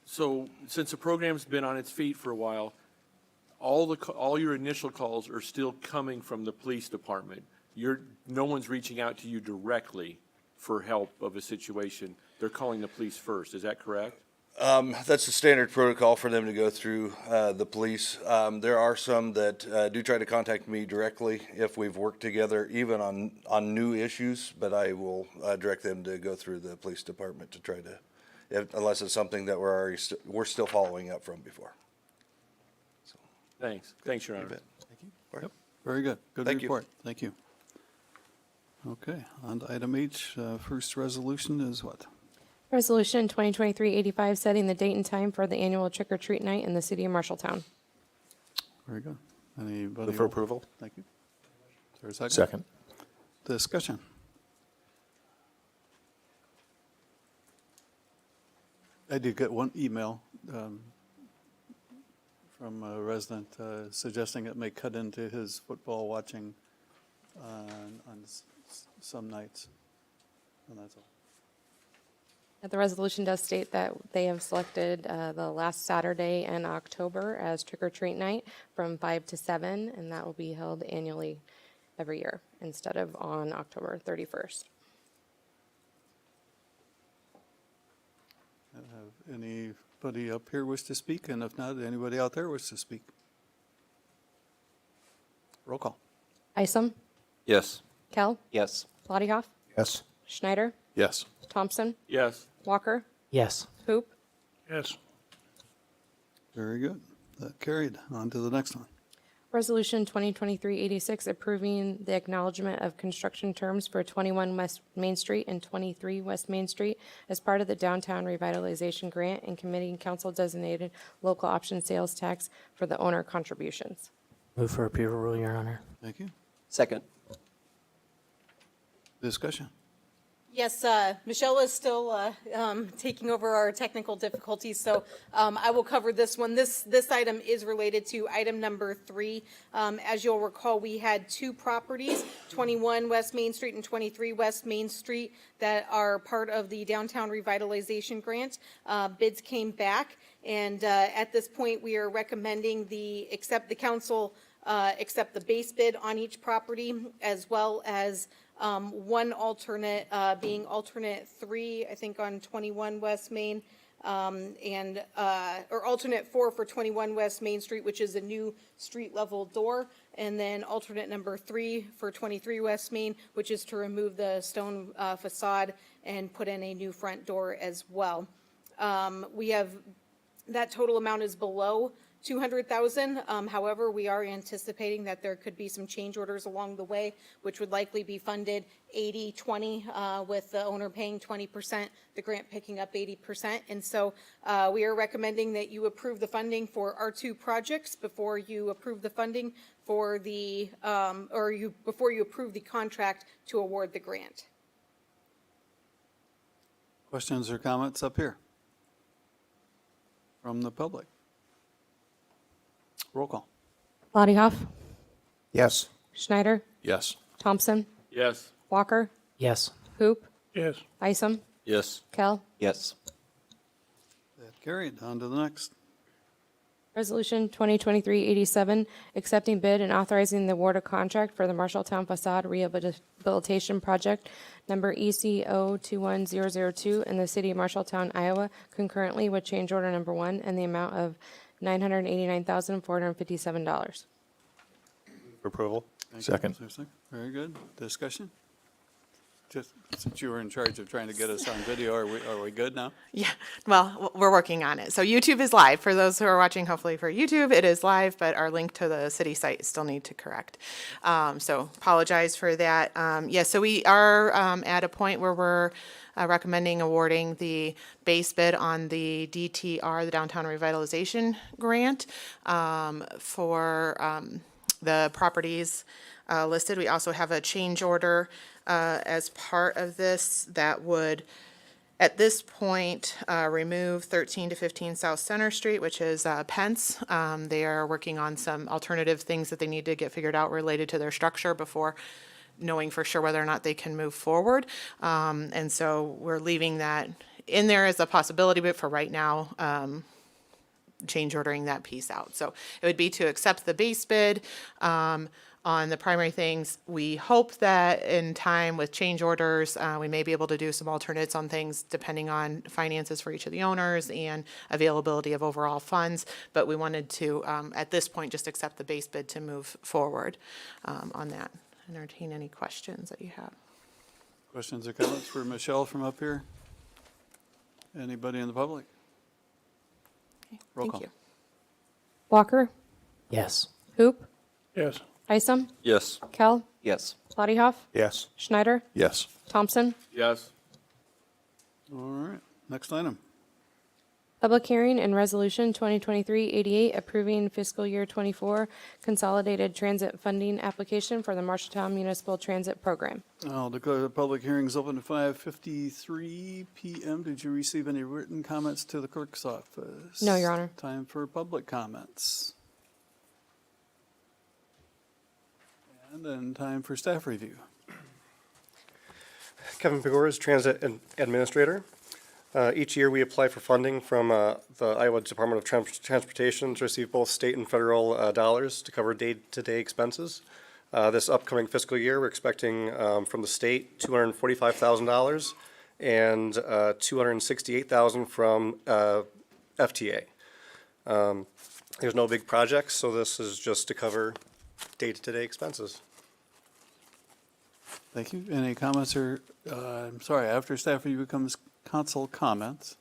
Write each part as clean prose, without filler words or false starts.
So since the program's been on its feet for a while, all your initial calls are still coming from the police department. No one's reaching out to you directly for help of a situation. They're calling the police first. Is that correct? That's the standard protocol for them to go through the police. There are some that do try to contact me directly if we've worked together, even on new issues, but I will direct them to go through the police department to try to, unless it's something that we're still following up from before. So, Thanks, Your Honor. Thank you. All right. Yep, very good. Good Thank you. report. Thank you. Okay, on to item H. First resolution is what? Resolution 2023-85, setting the date and time for the annual trick-or-treat night in the city of Marshalltown. Very good. Anybody? Move for approval. Thank you. Is there a second? Second. Discussion. I did get one email from a resident suggesting it may cut into his football watching on some nights, and that's all. The resolution does state that they have selected the last Saturday in October as trick-or-treat night from 5 to 7, and that will be held annually every year instead of on October 31st. Have anybody up here wish to speak? And if not, anybody out there wish to speak? Roll call. Isom, Yes. Kell, Yes. Lottie Yes. Schneider, Yes. Thompson, Yes. Walker, Yes. Hoop. Yes. Very good. That carried. On to the next one. Resolution 2023-86, approving the acknowledgement of construction terms for 21 West Main Street and 23 West Main Street as part of the Downtown Revitalization Grant and committing council-designated local option sales tax for the owner contributions. Move for approval, Your Honor. Thank you. Second. Discussion. Yes, Michelle is still taking over our technical difficulties, so I will cover this one. This item is related to item number 3. As you'll recall, we had two properties, 21 West Main Street and 23 West Main Street, that are part of the Downtown Revitalization Grant. Bids came back, and at this point, we are recommending the council accept the base bid on each property, as well as one alternate, being alternate 3, I think, on 21 West Main, or alternate 4 for 21 West Main Street, which is a new street level door, and then alternate number 3 for 23 West Main, which is to remove the stone facade and put in a new front door as well. We have, that total amount is below $200,000. However, we are anticipating that there could be some change orders along the way, which would likely be funded 80-20, with the owner paying 20%, the grant picking up 80%. And so we are recommending that you approve the funding for our two projects before you approve the funding for the, before you approve the contract to award the grant. Questions or comments up here from the public? Roll call. Lottie Yes. Schneider, Yes. Thompson, Yes. Walker, Yes. Hoop, Yes. Isom, Yes. Kell. Yes. That carried. On to the next. Resolution 2023-87, accepting bid and authorizing the award of contract for the Marshalltown facade rehabilitation project number ECO 21002 in the city of Marshalltown, Iowa, concurrently with change order number 1 and the amount of $989,457. For approval. Thank you. Second. Is there a second? Very good. Discussion? Just since you were in charge of trying to get us on video, are we good now? Yeah, well, we're working on it. So YouTube is live. For those who are watching, hopefully for YouTube, it is live, but our link to the city site still need to correct. So apologize for that. So we are at a point where we're recommending awarding the base bid on the DTR, the Downtown Revitalization Grant, for the properties listed. We also have a change order as part of this that would, at this point, remove 13 to 15 South Center Street, which is Pence. They are working on some alternative things that they need to get figured out related to their structure before knowing for sure whether or not they can move forward. And so we're leaving that in there as a possibility, but for right now, change ordering that piece out. So it would be to accept the base bid on the primary things. We hope that in time with change orders, we may be able to do some alternates on things depending on finances for each of the owners and availability of overall funds. But we wanted to, at this point, just accept the base bid to move forward on that. Entertain any questions that you have. Questions or comments for Michelle from up here? Anybody in the public? Okay, Roll thank call. you. Walker, Yes. Hoop, Yes. Isom, Yes. Kell, Yes. Lottiehoff, Yes. Schneider, Yes. Thompson. Yes. All right, next item. Public hearing and resolution 2023-88 approving fiscal year 24 consolidated transit funding application for the Marshalltown Municipal Transit Program. I'll declare the public hearings open at 5:53 PM. Did you receive any written comments to the clerk's office? No, Your Honor. Time for public comments. And then time for staff review. Kevin Pagores, Transit Administrator. Each year, we apply for funding from the Iowa Department of Transportation to receive both state and federal dollars to cover day-to-day expenses. This upcoming fiscal year, we're expecting from the state $245,000 and $268,000 from FTA. There's no big projects, so this is just to cover day-to-day expenses. Thank you. Any comments or, I'm sorry, after staff review comes council comments.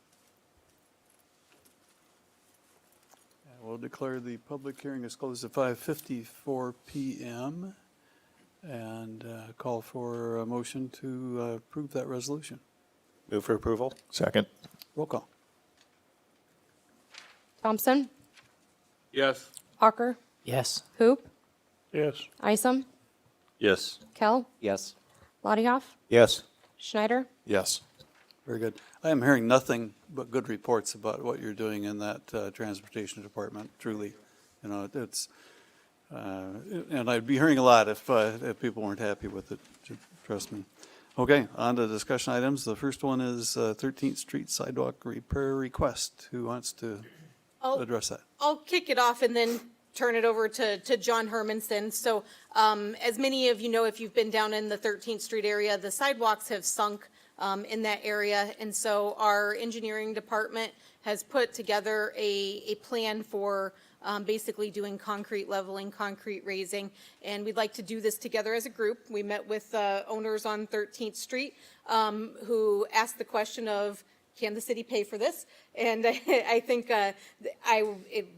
And we'll declare the public hearing is closed at 5:54 PM and call for a motion to approve that resolution. Move for approval. Second. Roll call. Thompson, Yes. Walker, Yes. Hoop, Yes. Isom, Yes. Kell, Yes. Lottiehoff, Yes. Schneider. Yes. Very good. I am hearing nothing but good reports about what you're doing in that transportation department, truly. You know, it's, and I'd be hearing a lot if people weren't happy with it, trust me. Okay, on to discussion items. The first one is 13th Street sidewalk repair request. Who wants to address that? I'll kick it off and then turn it over to John Hermanson. So as many of you know, if you've been down in the 13th Street area, the sidewalks have sunk in that area. And so our engineering department has put together a plan for basically doing concrete leveling, concrete raising. And we'd like to do this together as a group. We met with owners on 13th Street who asked the question of, can the city pay for this? And I think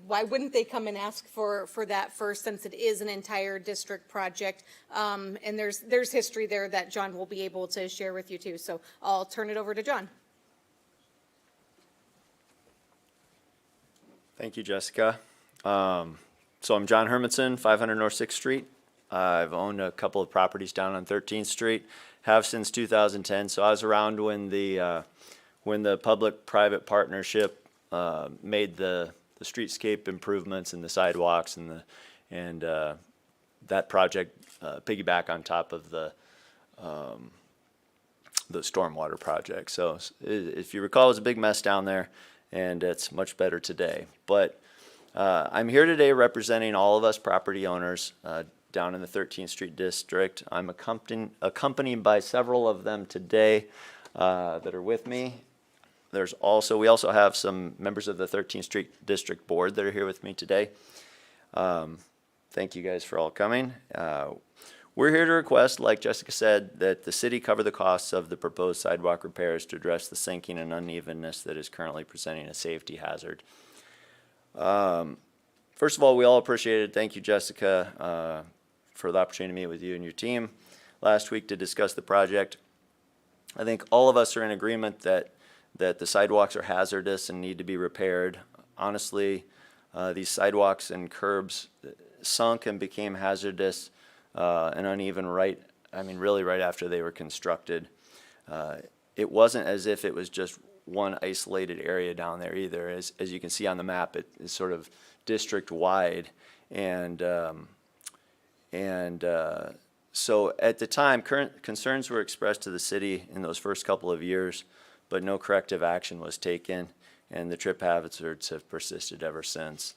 why wouldn't they come and ask for that first, since it is an entire district project? And there's history there that John will be able to share with you too. So I'll turn it over to John. Thank you, Jessica. So I'm John Hermanson, 500 North 6th Street. I've owned a couple of properties down on 13th Street, have since 2010. So I was around when the public-private partnership made the streetscape improvements and the sidewalks and that project piggyback on top of the stormwater project. So if you recall, it was a big mess down there, and it's much better today. But I'm here today representing all of us property owners down in the 13th Street District. I'm accompanied by several of them today that are with me. We also have some members of the 13th Street District Board that are here with me today. Thank you guys for all coming. We're here to request, like Jessica said, that the city cover the costs of the proposed sidewalk repairs to address the sinking and unevenness that is currently presenting a safety hazard. First of all, we all appreciate it. Thank you, Jessica, for the opportunity to meet with you and your team last week to discuss the project. I think all of us are in agreement that the sidewalks are hazardous and need to be repaired. Honestly, these sidewalks and curbs sunk and became hazardous and uneven really right after they were constructed. It wasn't as if it was just one isolated area down there either. As you can see on the map, it is sort of district-wide. So at the time, current concerns were expressed to the city in those first couple of years but no corrective action was taken, and the trip hazards have persisted ever since.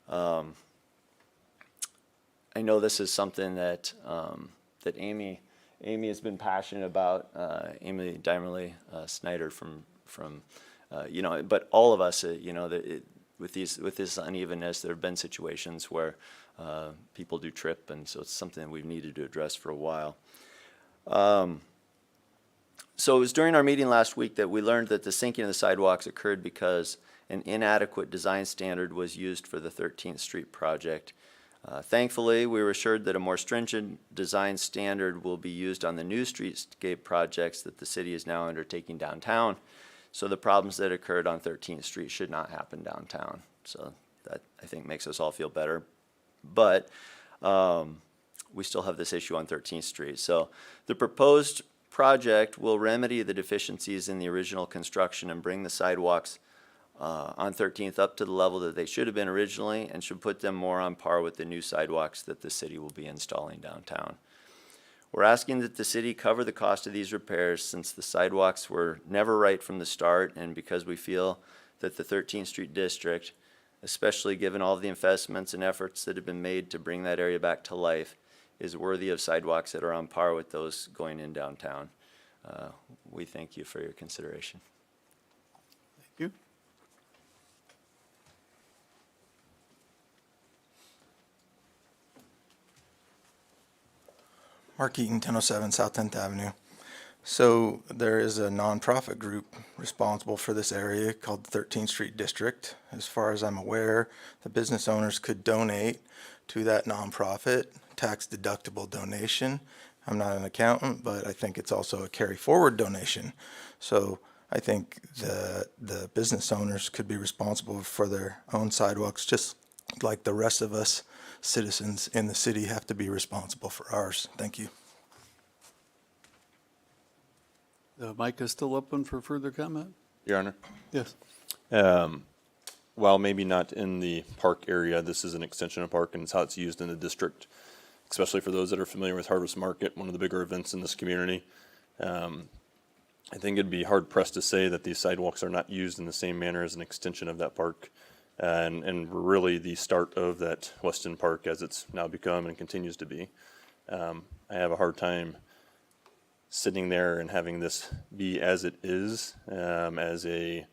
I know this is something that that Amy has been passionate about. Amy Dimerly Snyder from but all of us, with this unevenness, there have been situations where people do trip, and so it's something that we've needed to address for a while. So it was during our meeting last week that we learned that the sinking of the sidewalks occurred because an inadequate design standard was used for the 13th Street project. Thankfully, we were assured that a more stringent design standard will be used on the new streetscape projects that the city is now undertaking downtown. So the problems that occurred on 13th Street should not happen downtown. So that, I think, makes us all feel better. But we still have this issue on 13th Street. So the proposed project will remedy the deficiencies in the original construction and bring the sidewalks on 13th up to the level that they should have been originally, and should put them more on par with the new sidewalks that the city will be installing downtown. We're asking that the city cover the cost of these repairs, since the sidewalks were never right from the start, and because we feel that the 13th Street district, especially given all of the investments and efforts that have been made to bring that area back to life, is worthy of sidewalks that are on par with those going in downtown. We thank you for your consideration. Thank you. Mark Eaton, 1007 South 10th Avenue. So there is a nonprofit group responsible for this area called the 13th Street District. As far as I'm aware, the business owners could donate to that nonprofit, tax deductible donation. I'm not an accountant, but I think it's also a carry forward donation. So I think the business owners could be responsible for their own sidewalks, just like the rest of us citizens in the city have to be responsible for ours. Thank you. The mic is still open for further comment? Your Honor. Yes. While maybe not in the park area, this is an extension of park, and it's how it's used in the district, especially for those that are familiar with Harvest Market, one of the bigger events in this community. I think it'd be hard pressed to say that these sidewalks are not used in the same manner as an extension of that park. And really the start of that Weston Park as it's now become and continues to be. I have a hard time sitting there and having this be as it is, as a,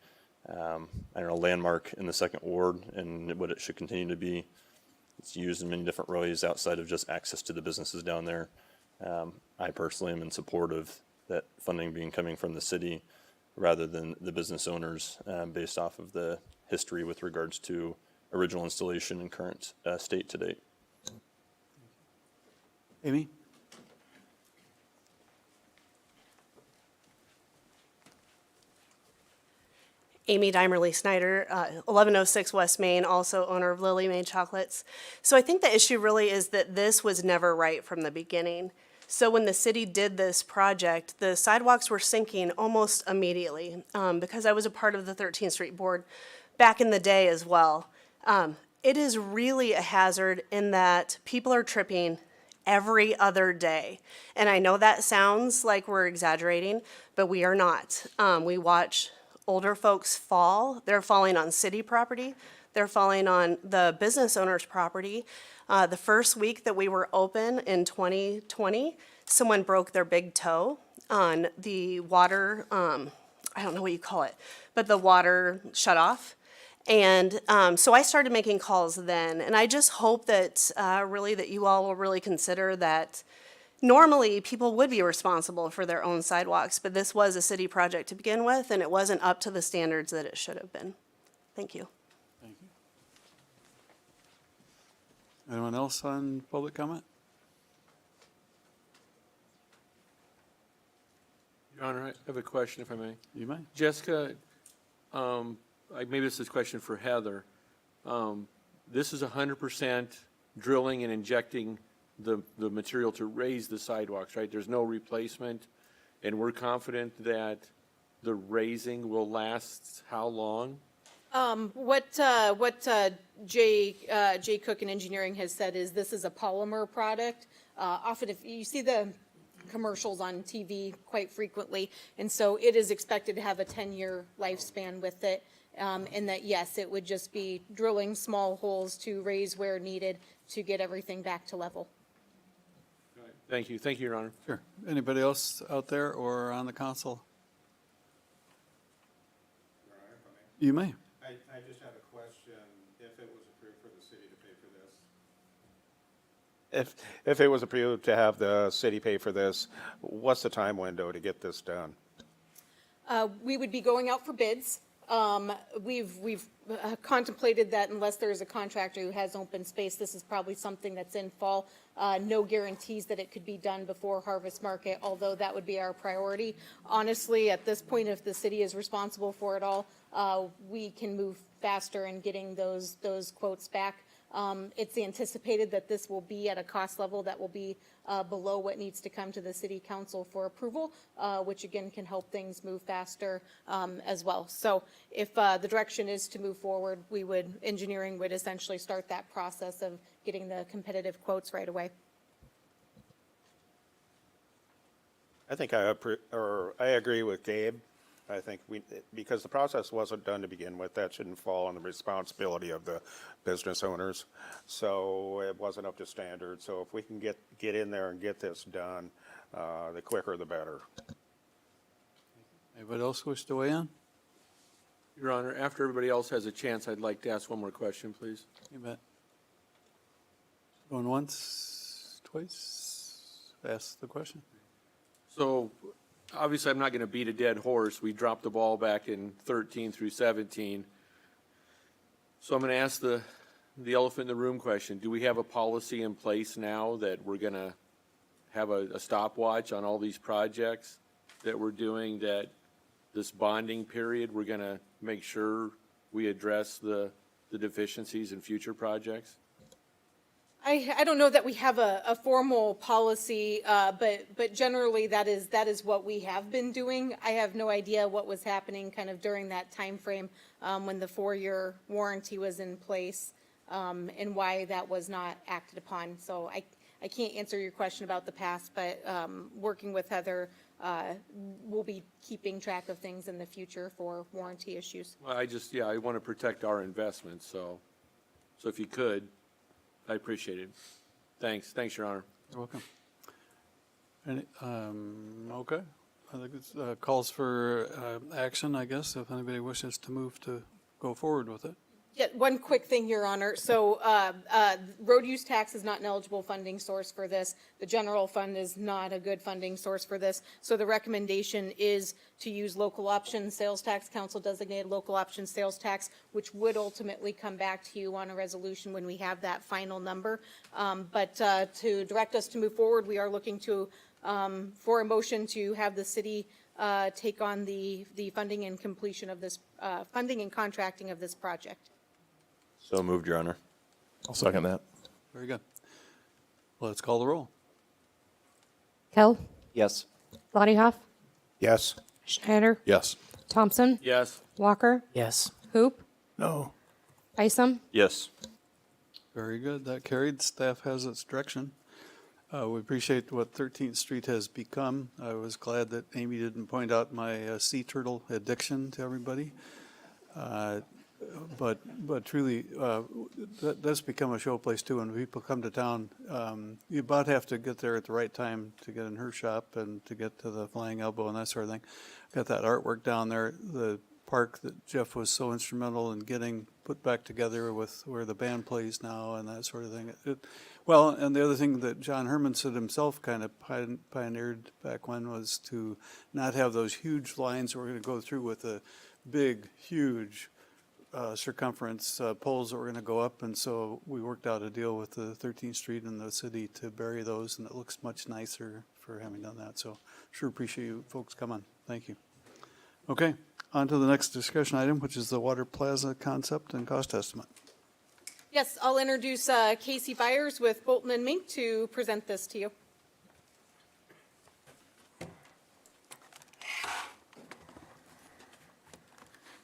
landmark in the second ward, and what it should continue to be. It's used in many different ways outside of just access to the businesses down there. I personally am in support of that funding coming from the city rather than the business owners, based off of the history with regards to original installation and current state to date. Amy? Amy Dimerly Snyder, 1106 West Main, also owner of Lily Made Chocolates. So I think the issue really is that this was never right from the beginning. So when the city did this project, the sidewalks were sinking almost immediately, because I was a part of the 13th Street Board back in the day as well. It is really a hazard in that people are tripping every other day. And I know that sounds like we're exaggerating, but we are not. We watch older folks fall. They're falling on city property. They're falling on the business owner's property. The first week that we were open in 2020, someone broke their big toe on the water, I don't know what you call it, but the water shut off. And so I started making calls then, and I just hope that really that you all will really consider that normally people would be responsible for their own sidewalks, but this was a city project to begin with, and it wasn't up to the standards that it should have been. Thank you. Thank you. Anyone else on public comment? Your Honor, I have a question, if I may. You may. Jessica, maybe this is a question for Heather. This is 100% drilling and injecting the material to raise the sidewalks, right? There's no replacement, and we're confident that the raising will last how long? What Jay Cook in engineering has said is this is a polymer product. Often if you see the commercials on TV quite frequently. And so it is expected to have a 10-year lifespan with it. And that, yes, it would just be drilling small holes to raise where needed to get everything back to level. Thank you. Thank you, Your Honor. Sure. Anybody else out there or on the council? You may. I just have a question. If it was approved for the city to pay for this? If it was approved to have the city pay for this, what's the time window to get this done? We would be going out for bids. We've contemplated that unless there is a contractor who has open space, this is probably something that's in fall. No guarantees that it could be done before harvest market, although that would be our priority. Honestly, at this point, if the city is responsible for it all, we can move faster in getting those quotes back. It's anticipated that this will be at a cost level that will be below what needs to come to the city council for approval, which again can help things move faster as well. So if the direction is to move forward, engineering would essentially start that process of getting the competitive quotes right away. I think I agree with Gabe. I think because the process wasn't done to begin with, that shouldn't fall on the responsibility of the business owners. So it wasn't up to standard. So if we can get in there and get this done, the quicker the better. Anybody else wish to weigh in? Your Honor, after everybody else has a chance, I'd like to ask one more question, please. You bet. Going once, twice? Ask the question. So, obviously, I'm not going to beat a dead horse. We dropped the ball back in 13 through 17. So I'm going to ask the elephant in the room question. Do we have a policy in place now that we're going to have a stopwatch on all these projects that we're doing, that this bonding period, we're going to make sure we address the deficiencies in future projects? I don't know that we have a formal policy, but generally that is what we have been doing. I have no idea what was happening kind of during that time frame when the 4-year warranty was in place, and why that was not acted upon. So I can't answer your question about the past, but working with Heather, we'll be keeping track of things in the future for warranty issues. Well, I want to protect our investments, so if you could, I appreciate it. Thanks, Your Honor. You're welcome. Okay. I think it's calls for action, I guess, if anybody wishes to move to go forward with it. Yeah, one quick thing, Your Honor. So road use tax is not an eligible funding source for this. The general fund is not a good funding source for this. So the recommendation is to use local option sales tax, council designated local option sales tax, which would ultimately come back to you on a resolution when we have that final number. But to direct us to move forward, we are looking to for a motion to have the city take on the funding and completion of this funding and contracting of this project. So moved, Your Honor. I'll second that. Very good. Let's call the roll. Kell, Yes. Bodyhoff, Yes. Schneider, Yes. Thompson, Yes. Walker, Yes. Hoop, No. Isom. Yes. Very good. That carried. Staff has its direction. We appreciate what 13th Street has become. I was glad that Amy didn't point out my sea turtle addiction to everybody. But truly, that's become a show place too. When people come to town, you about have to get there at the right time to get in her shop and to get to the Flying Elbow and that sort of thing. Got that artwork down there, the park that Jeff was so instrumental in getting put back together with where the band plays now and that sort of thing. Well, and the other thing that John Hermanson himself kind of pioneered back when was to not have those huge lines we're going to go through with the big, huge circumference poles that were going to go up. And so we worked out a deal with the 13th Street and the city to bury those, and it looks much nicer for having done that. So sure appreciate you folks coming. Thank you. Okay, on to the next discussion item, which is the Water Plaza concept and cost estimate. Yes, I'll introduce Casey Byers with Bolton and Mink to present this to you.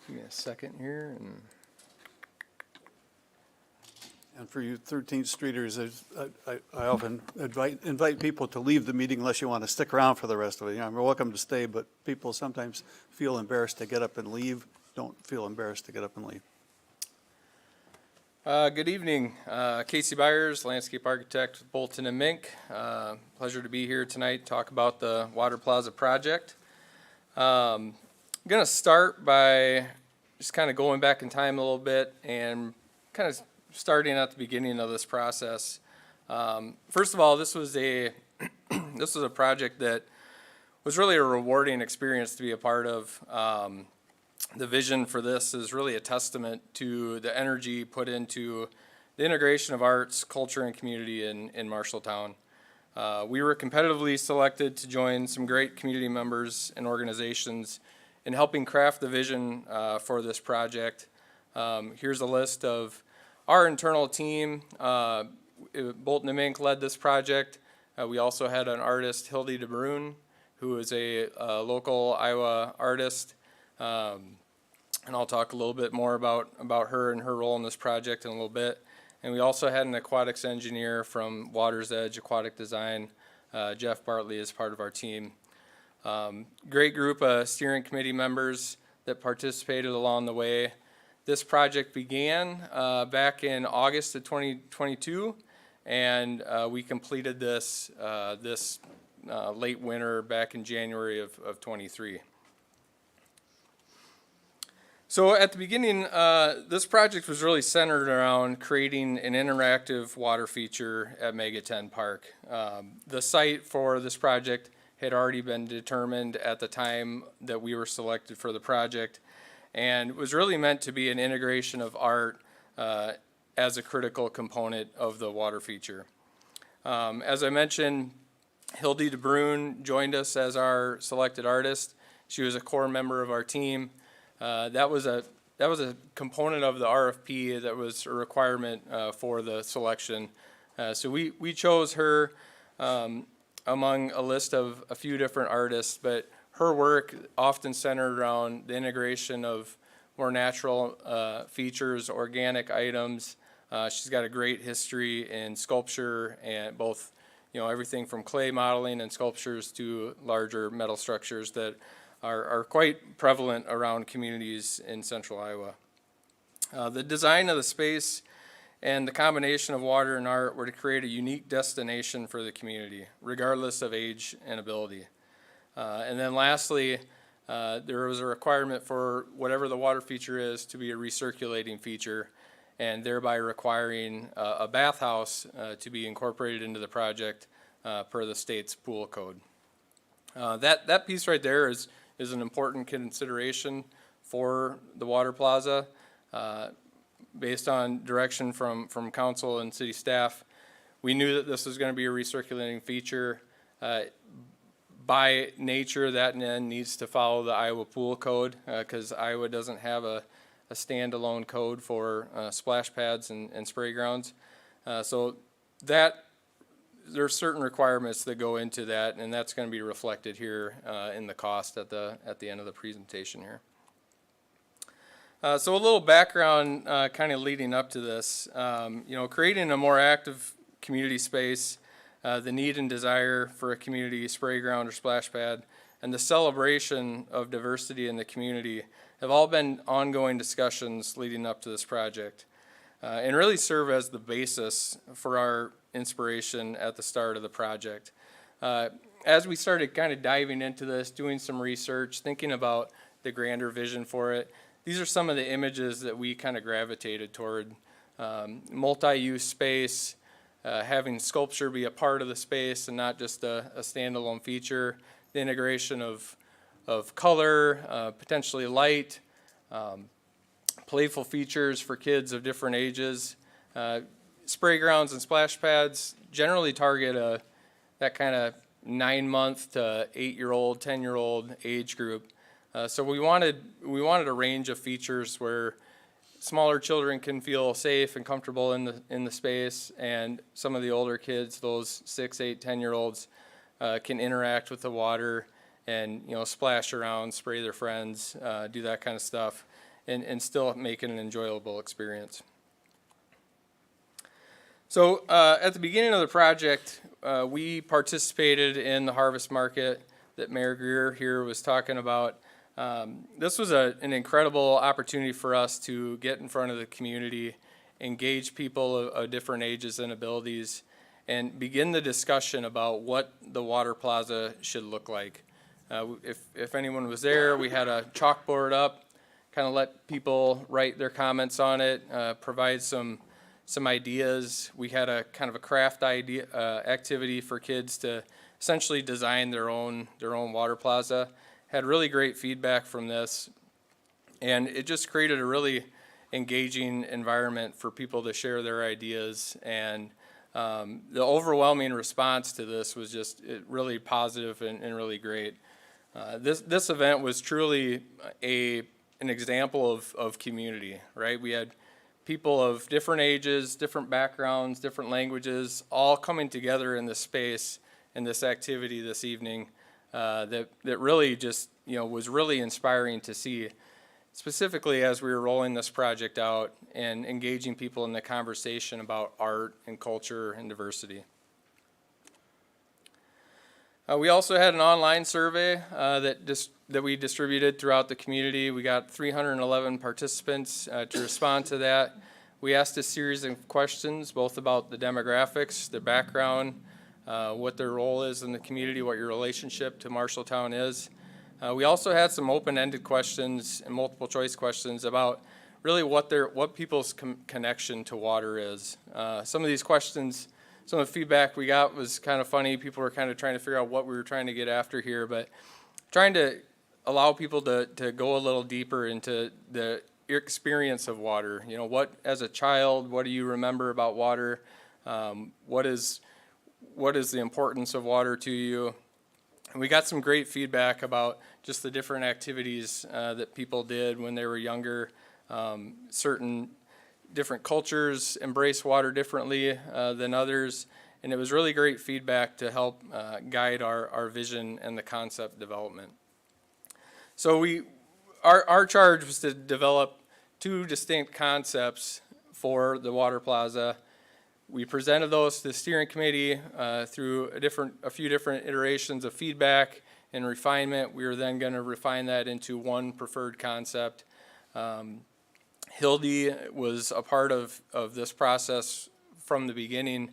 Give me a second here And for you 13th Streeters, I often invite people to leave the meeting unless you want to stick around for the rest of it. You know, you're welcome to stay, but people sometimes feel embarrassed to get up and leave. Don't feel embarrassed to get up and leave. Good evening. Casey Byers, landscape architect with Bolton and Mink. Pleasure to be here tonight to talk about the Water Plaza project. I'm going to start by just kind of going back in time a little bit and kind of starting at the beginning of this process. First of all, this was a project that was really a rewarding experience to be a part of. The vision for this is really a testament to the energy put into the integration of arts, culture, and community in Marshalltown. We were competitively selected to join some great community members and organizations in helping craft the vision for this project. Here's a list of our internal team. Bolton and Mink led this project. We also had an artist, Hildy DeBrune, who is a local Iowa artist. And I'll talk a little bit more about her and her role in this project in a little bit. And we also had an aquatics engineer from Water's Edge Aquatic Design, Jeff Bartley, as part of our team. Great group of steering committee members that participated along the way. This project began back in August of 2022, and we completed this late winter back in January of 23. So at the beginning, this project was really centered around creating an interactive water feature at Mega 10 Park. The site for this project had already been determined at the time that we were selected for the project, and was really meant to be an integration of art as a critical component of the water feature. As I mentioned, Hildy DeBrune joined us as our selected artist. She was a core member of our team. That was a component of the RFP that was a requirement for the selection. So we chose her among a list of a few different artists, but her work often centered around the integration of more natural features, organic items. She's got a great history in sculpture and both, everything from clay modeling and sculptures to larger metal structures that are quite prevalent around communities in central Iowa. The design of the space and the combination of water and art were to create a unique destination for the community, regardless of age and ability. And then lastly, there was a requirement for whatever the water feature is to be a recirculating feature, and thereby requiring a bathhouse to be incorporated into the project per the state's pool code. That piece right there is an important consideration for the Water Plaza. Based on direction from council and city staff, we knew that this was going to be a recirculating feature. By nature, that then needs to follow the Iowa Pool Code because Iowa doesn't have a standalone code for splash pads and spray grounds. So that there's certain requirements that go into that, and that's going to be reflected here in the cost at the end of the presentation here. So a little background kind of leading up to this. Creating a more active community space, the need and desire for a community spray ground or splash pad, and the celebration of diversity in the community have all been ongoing discussions leading up to this project, and really serve as the basis for our inspiration at the start of the project. As we started kind of diving into this, doing some research, thinking about the grander vision for it, these are some of the images that we kind of gravitated toward. Multi-use space, having sculpture be a part of the space and not just a standalone feature, the integration of color, potentially light, playful features for kids of different ages. Spray grounds and splash pads generally target that kind of 9-month to 8-year-old, 10-year-old age group. So we wanted a range of features where smaller children can feel safe and comfortable in the space, and some of the older kids, those 6, 8, 10-year-olds, can interact with the water and splash around, spray their friends, do that kind of stuff, and still make it an enjoyable experience. So at the beginning of the project, we participated in the harvest market that Mayor Greer here was talking about. This was an incredible opportunity for us to get in front of the community, engage people of different ages and abilities, and begin the discussion about what the water plaza should look like. If anyone was there, we had a chalkboard up, kind of let people write their comments on it, provide some ideas. We had a kind of a craft idea activity for kids to essentially design their own water plaza. Had really great feedback from this, and it just created a really engaging environment for people to share their ideas. And the overwhelming response to this was just really positive and really great. This event was truly an example of community, right? We had people of different ages, different backgrounds, different languages, all coming together in this space, in this activity this evening, that really just, was really inspiring to see, specifically as we were rolling this project out and engaging people in the conversation about art and culture and diversity. We also had an online survey that we distributed throughout the community. We got 311 participants to respond to that. We asked a series of questions, both about the demographics, their background, what their role is in the community, what your relationship to Marshalltown is. We also had some open-ended questions and multiple choice questions about really what people's connection to water is. Some of these questions, some of the feedback we got was kind of funny. People were kind of trying to figure out what we were trying to get after here, but trying to allow people to go a little deeper into the experience of water. What, as a child, what do you remember about water? What is the importance of water to you? And we got some great feedback about just the different activities that people did when they were younger. Certain different cultures embrace water differently than others, and it was really great feedback to help guide our vision and the concept development. So our charge was to develop two distinct concepts for the water plaza. We presented those to the steering committee through a few different iterations of feedback and refinement. We were then going to refine that into one preferred concept. Hildy was a part of this process from the beginning,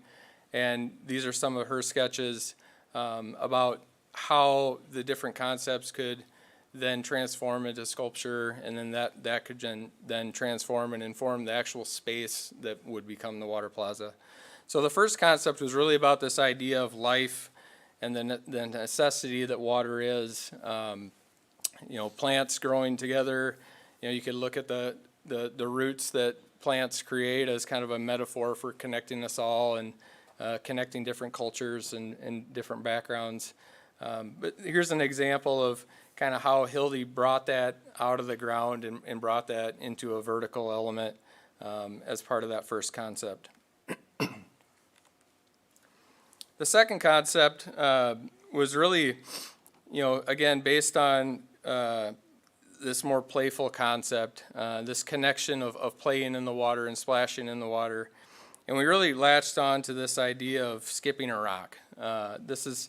and these are some of her sketches about how the different concepts could then transform into sculpture, and then that could then transform and inform the actual space that would become the water plaza. So the first concept was really about this idea of life and the necessity that water is. Plants growing together. You could look at the roots that plants create as kind of a metaphor for connecting us all and connecting different cultures and different backgrounds. But here's an example of kind of how Hildy brought that out of the ground and brought that into a vertical element as part of that first concept. The second concept was really, again, based on this more playful concept, this connection of playing in the water and splashing in the water. And we really latched on to this idea of skipping a rock. This is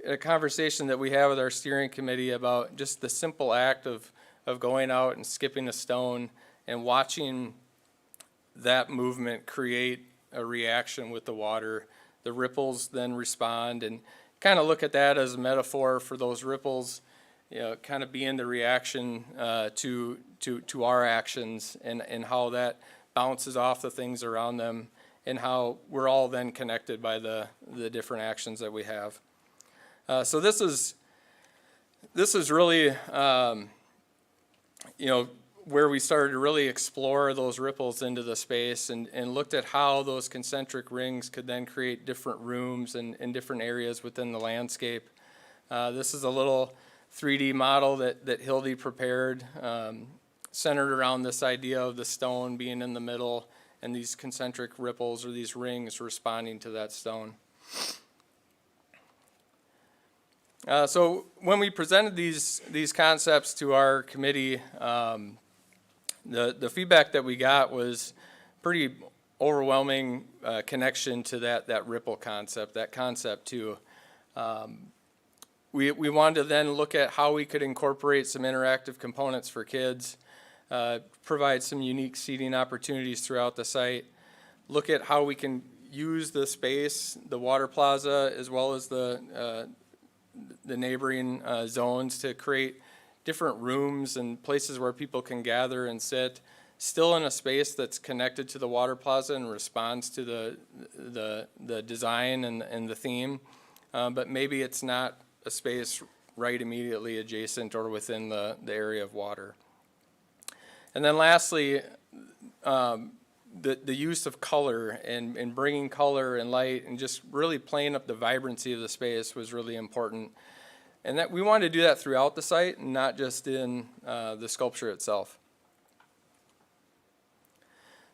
a conversation that we have with our steering committee about just the simple act of going out and skipping a stone and watching that movement create a reaction with the water. The ripples then respond, and kind of look at that as a metaphor for those ripples, kind of being the reaction to our actions and how that bounces off the things around them, and how we're all then connected by the different actions that we have. So this is really, where we started to really explore those ripples into the space and looked at how those concentric rings could then create different rooms and different areas within the landscape. This is a little 3D model that Hildy prepared, centered around this idea of the stone being in the middle and these concentric ripples or these rings responding to that stone. So when we presented these concepts to our committee, the feedback that we got was pretty overwhelming connection to that ripple concept, that concept too. We wanted to then look at how we could incorporate some interactive components for kids, provide some unique seating opportunities throughout the site, look at how we can use the space, the water plaza, as well as the neighboring zones to create different rooms and places where people can gather and sit, still in a space that's connected to the water plaza and responds to the design and the theme, but maybe it's not a space right immediately adjacent or within the area of water. And then lastly, the use of color and bringing color and light and just really playing up the vibrancy of the space was really important. And that we wanted to do that throughout the site, and not just in the sculpture itself.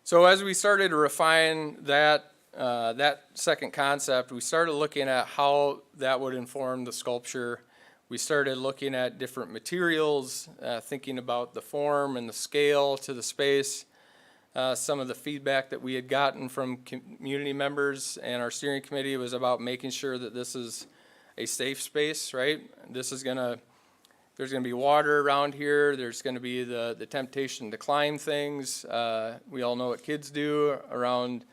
So as we started to refine that second concept, we started looking at how that would inform the sculpture. We started looking at different materials, thinking about the form and the scale to the space. Some of the feedback that we had gotten from community members and our steering committee was about making sure that this is a safe space, right? There's gonna be water around here. There's gonna be the temptation to climb things. We all know what kids do around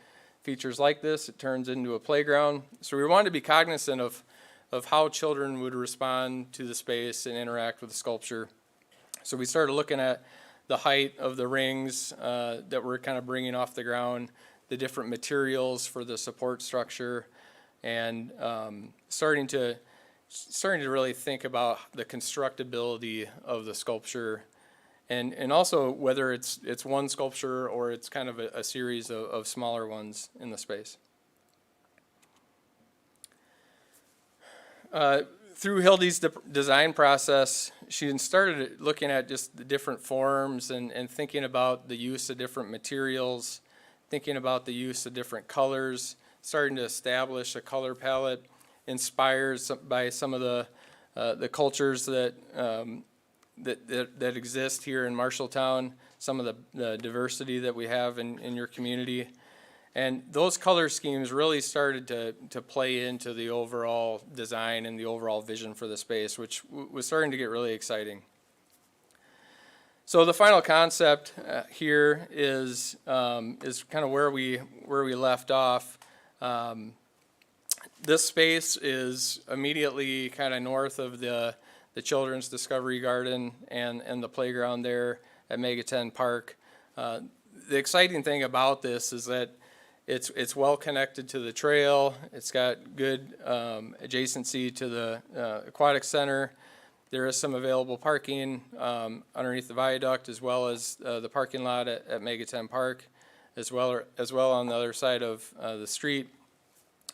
features like this. It turns into a playground. So we wanted to be cognizant of how children would respond to the space and interact with the sculpture. So we started looking at the height of the rings that we're kind of bringing off the ground, the different materials for the support structure, and starting to really think about the constructability of the sculpture, and also whether it's one sculpture or it's kind of a series of smaller ones in the space. Through Hildy's design process, she started looking at just the different forms and thinking about the use of different materials, thinking about the use of different colors, starting to establish a color palette inspired by some of the cultures that exist here in Marshalltown, some of the diversity that we have in your community. And those color schemes really started to play into the overall design and the overall vision for the space, which was starting to get really exciting. So the final concept here is kind of where we left off. This space is immediately kind of north of the Children's Discovery Garden and the playground there at Mega 10 Park. The exciting thing about this is that it's well connected to the trail. It's got good adjacency to the aquatic center. There is some available parking underneath the viaduct, as well as the parking lot at Mega 10 Park, as well on the other side of the street.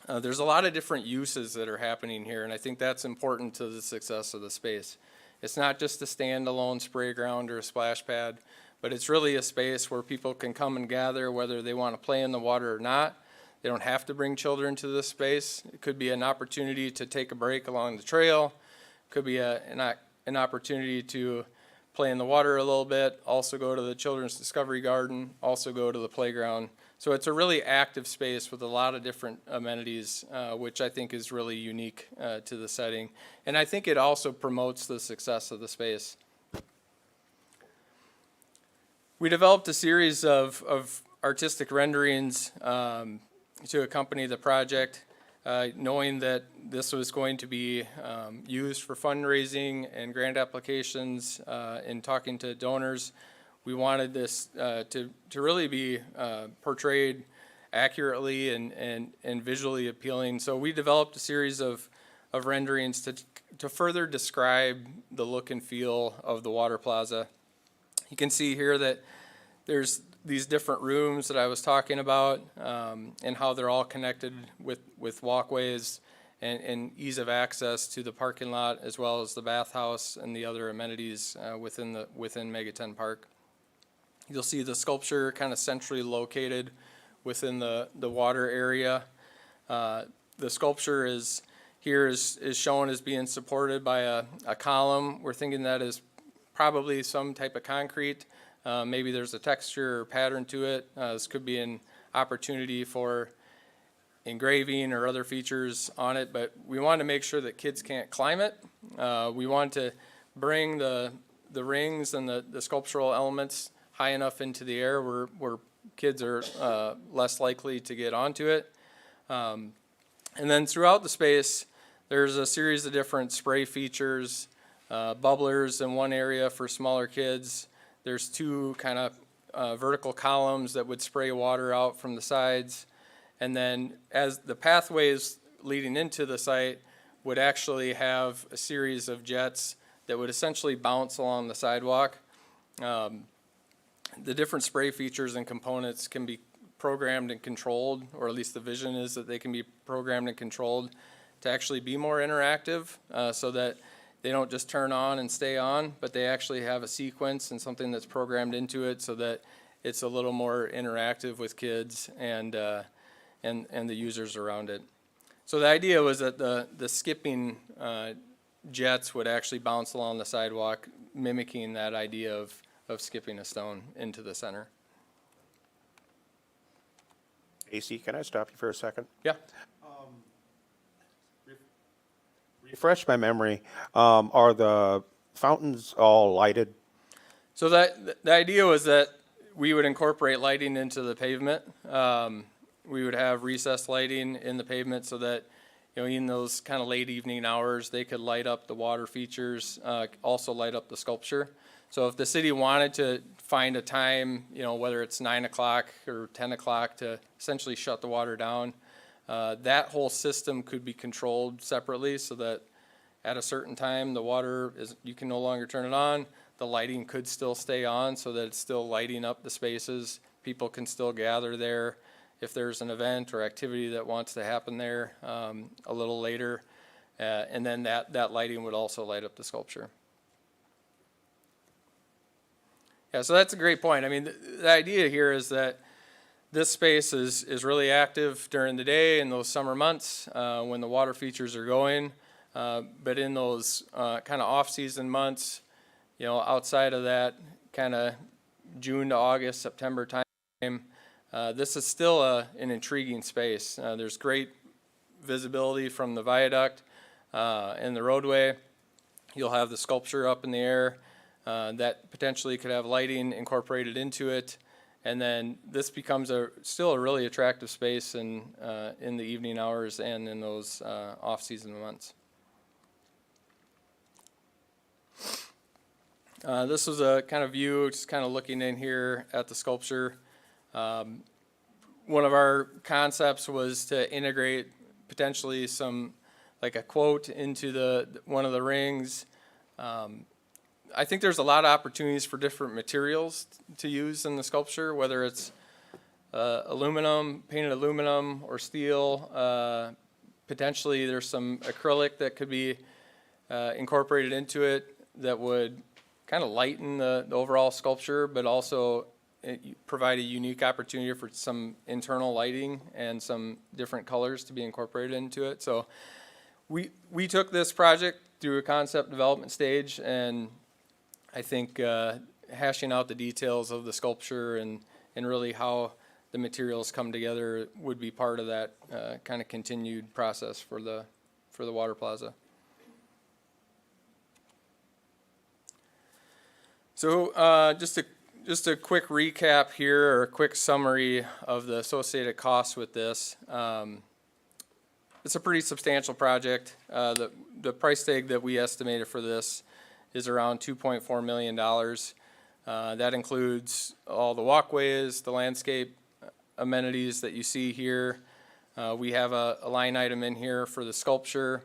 There's a lot of different uses that are happening here, and I think that's important to the success of the space. It's not just a standalone spray ground or a splash pad, but it's really a space where people can come and gather, whether they want to play in the water or not. They don't have to bring children to this space. It could be an opportunity to take a break along the trail. It could be an opportunity to play in the water a little bit, also go to the Children's Discovery Garden, also go to the playground. So it's a really active space with a lot of different amenities, which I think is really unique to the setting. And I think it also promotes the success of the space. We developed a series of artistic renderings to accompany the project, knowing that this was going to be used for fundraising and grant applications in talking to donors. We wanted this to really be portrayed accurately and visually appealing. So we developed a series of renderings to further describe the look and feel of the water plaza. You can see here that there's these different rooms that I was talking about and how they're all connected with walkways and ease of access to the parking lot, as well as the bathhouse and the other amenities within Mega 10 Park. You'll see the sculpture kind of centrally located within the water area. The sculpture is shown as being supported by a column. We're thinking that is probably some type of concrete. Maybe there's a texture or pattern to it. This could be an opportunity for engraving or other features on it, but we want to make sure that kids can't climb it. We want to bring the rings and the sculptural elements high enough into the air where kids are less likely to get onto it. And then throughout the space, there's a series of different spray features, bubblers in one area for smaller kids. There's two kind of vertical columns that would spray water out from the sides. And then as the pathways leading into the site would actually have a series of jets that would essentially bounce along the sidewalk. The different spray features and components can be programmed and controlled, or at least the vision is that they can be programmed and controlled to actually be more interactive, so that they don't just turn on and stay on, but they actually have a sequence and something that's programmed into it so that it's a little more interactive with kids and the users around it. So the idea was that the skipping jets would actually bounce along the sidewalk, mimicking that idea of skipping a stone into the center. AC, can I stop you for a second? Yeah. Refresh my memory. Are the fountains all lighted? So the idea was that we would incorporate lighting into the pavement. We would have recessed lighting in the pavement so that, you know, in those kind of late evening hours, they could light up the water features, also light up the sculpture. So if the city wanted to find a time, you know, whether it's 9 o'clock or 10 o'clock to essentially shut the water down, that whole system could be controlled separately so that at a certain time the water is, you can no longer turn it on. The lighting could still stay on so that it's still lighting up the spaces. People can still gather there if there's an event or activity that wants to happen there a little later. And then that lighting would also light up the sculpture. Yeah, so that's a great point. I mean, the idea here is that this space is really active during the day in those summer months when the water features are going. But in those kind of off-season months, you know, outside of that kind of June to August, September time, this is still an intriguing space. There's great visibility from the viaduct and the roadway. You'll have the sculpture up in the air that potentially could have lighting incorporated into it. And then this becomes still a really attractive space in the evening hours and in those off-season months. This was a kind of view, just kind of looking in here at the sculpture. One of our concepts was to integrate potentially some, like a quote into one of the rings. I think there's a lot of opportunities for different materials to use in the sculpture, whether it's aluminum, painted aluminum, or steel. Potentially there's some acrylic that could be incorporated into it that would kind of lighten the overall sculpture, but also provide a unique opportunity for some internal lighting and some different colors to be incorporated into it. So we took this project through a concept development stage, and I think hashing out the details of the sculpture and really how the materials come together would be part of that kind of continued process for the Water Plaza. So just a quick recap here, or a quick summary of the associated costs with this. It's a pretty substantial project. The price tag that we estimated for this is around $2.4 million. That includes all the walkways, the landscape amenities that you see here. We have a line item in here for the sculpture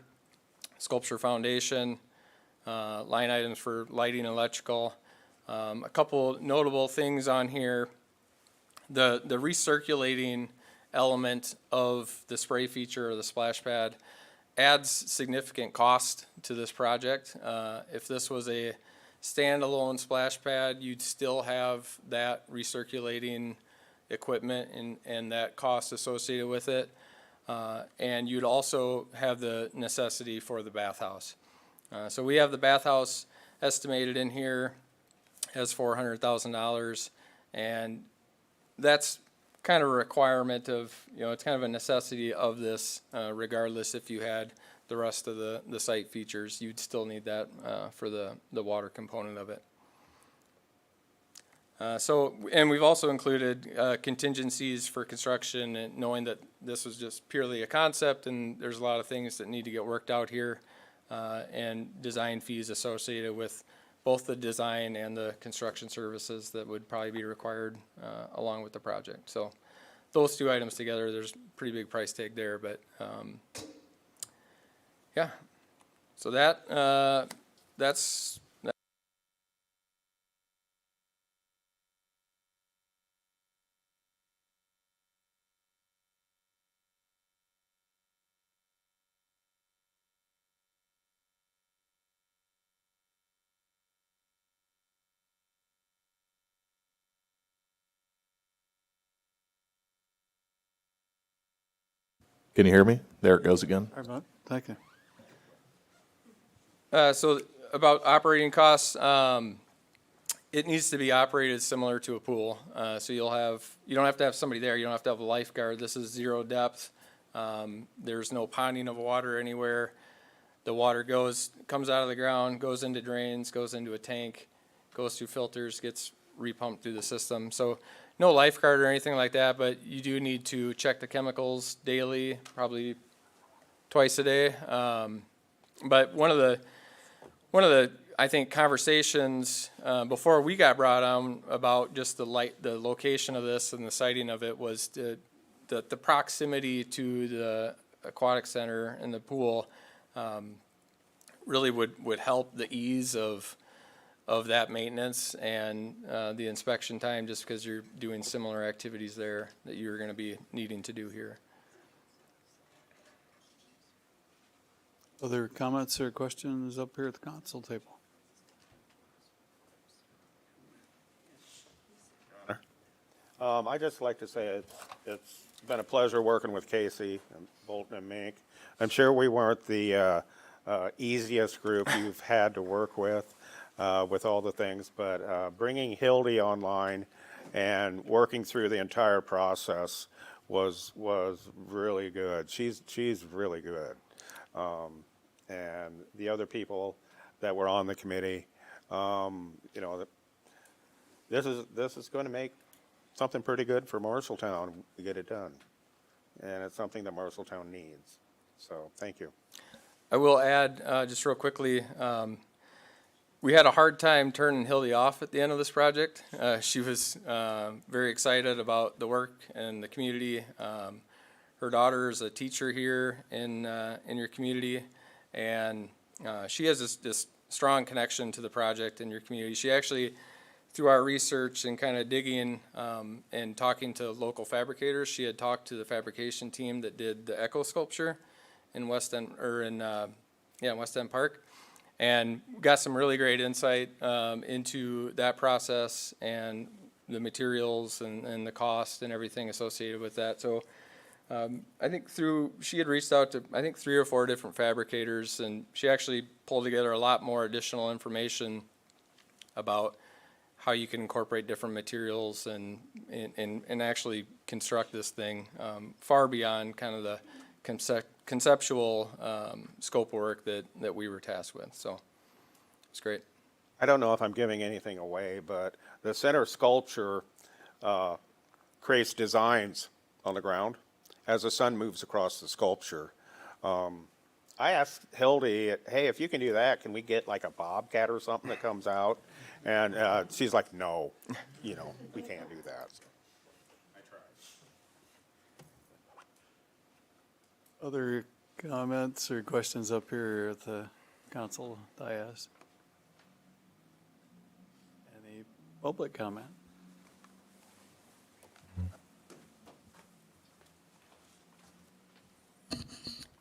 foundation, line items for lighting, electrical. A couple notable things on here. The recirculating element of the spray feature or the splash pad adds significant cost to this project. If this was a standalone splash pad, you'd still have that recirculating equipment and that cost associated with it. And you'd also have the necessity for the bathhouse. So we have the bathhouse estimated in here as $400,000, and that's kind of a requirement of, it's kind of a necessity of this, regardless if you had the rest of the site features, you'd still need that for the water component of it. And we've also included contingencies for construction, and knowing that this was just purely a concept and there's a lot of things that need to get worked out here, and design fees associated with both the design and the construction services that would probably be required along with the project. So those two items together, there's a pretty big price tag there, but yeah. So that's Can you hear me? There it goes again. All right, thank you. So about operating costs, it needs to be operated similar to a pool. So you don't have to have somebody there. You don't have to have a lifeguard. This is zero depth. There's no ponding of water anywhere. The water comes out of the ground, goes into drains, goes into a tank, goes through filters, gets repumped through the system. So no lifeguard or anything like that, but you do need to check the chemicals daily, probably twice a day. But one of the I think conversations before we got brought on about just the location of this and the siting of it was the proximity to the aquatic center and the pool really would help the ease of that maintenance and the inspection time, just because you're doing similar activities there that you're going to be needing to do here. Other comments or questions up here at the council table? I'd just like to say it's been a pleasure working with Casey and Bolton and Mink. I'm sure we weren't the easiest group you've had to work with all the things, but bringing Hildy online and working through the entire process was really good. She's really good. And the other people that were on the committee, this is going to make something pretty good for Marshalltown to get it done. And it's something that Marshalltown needs. So thank you. I will add, just real quickly, we had a hard time turning Hildy off at the end of this project. She was very excited about the work and the community. Her daughter is a teacher here in your community, and she has this strong connection to the project in your community. She actually, through our research and kind of digging and talking to local fabricators, she had talked to the fabrication team that did the echo sculpture in West End Park, and got some really great insight into that process and the materials and the cost and everything associated with that. So I think she had reached out to, I think, 3 or 4 different fabricators, and she actually pulled together a lot more additional information about how you can incorporate different materials and actually construct this thing far beyond kind of the conceptual scope work that we were tasked with. So it's great. I don't know if I'm giving anything away, but the center sculpture creates designs on the ground as the sun moves across the sculpture. I asked Hildy, hey, if you can do that, can we get like a bobcat or something that comes out? And she's like, no, we can't do that. So I tried. Other comments or questions up here at the council dais? Any public comment?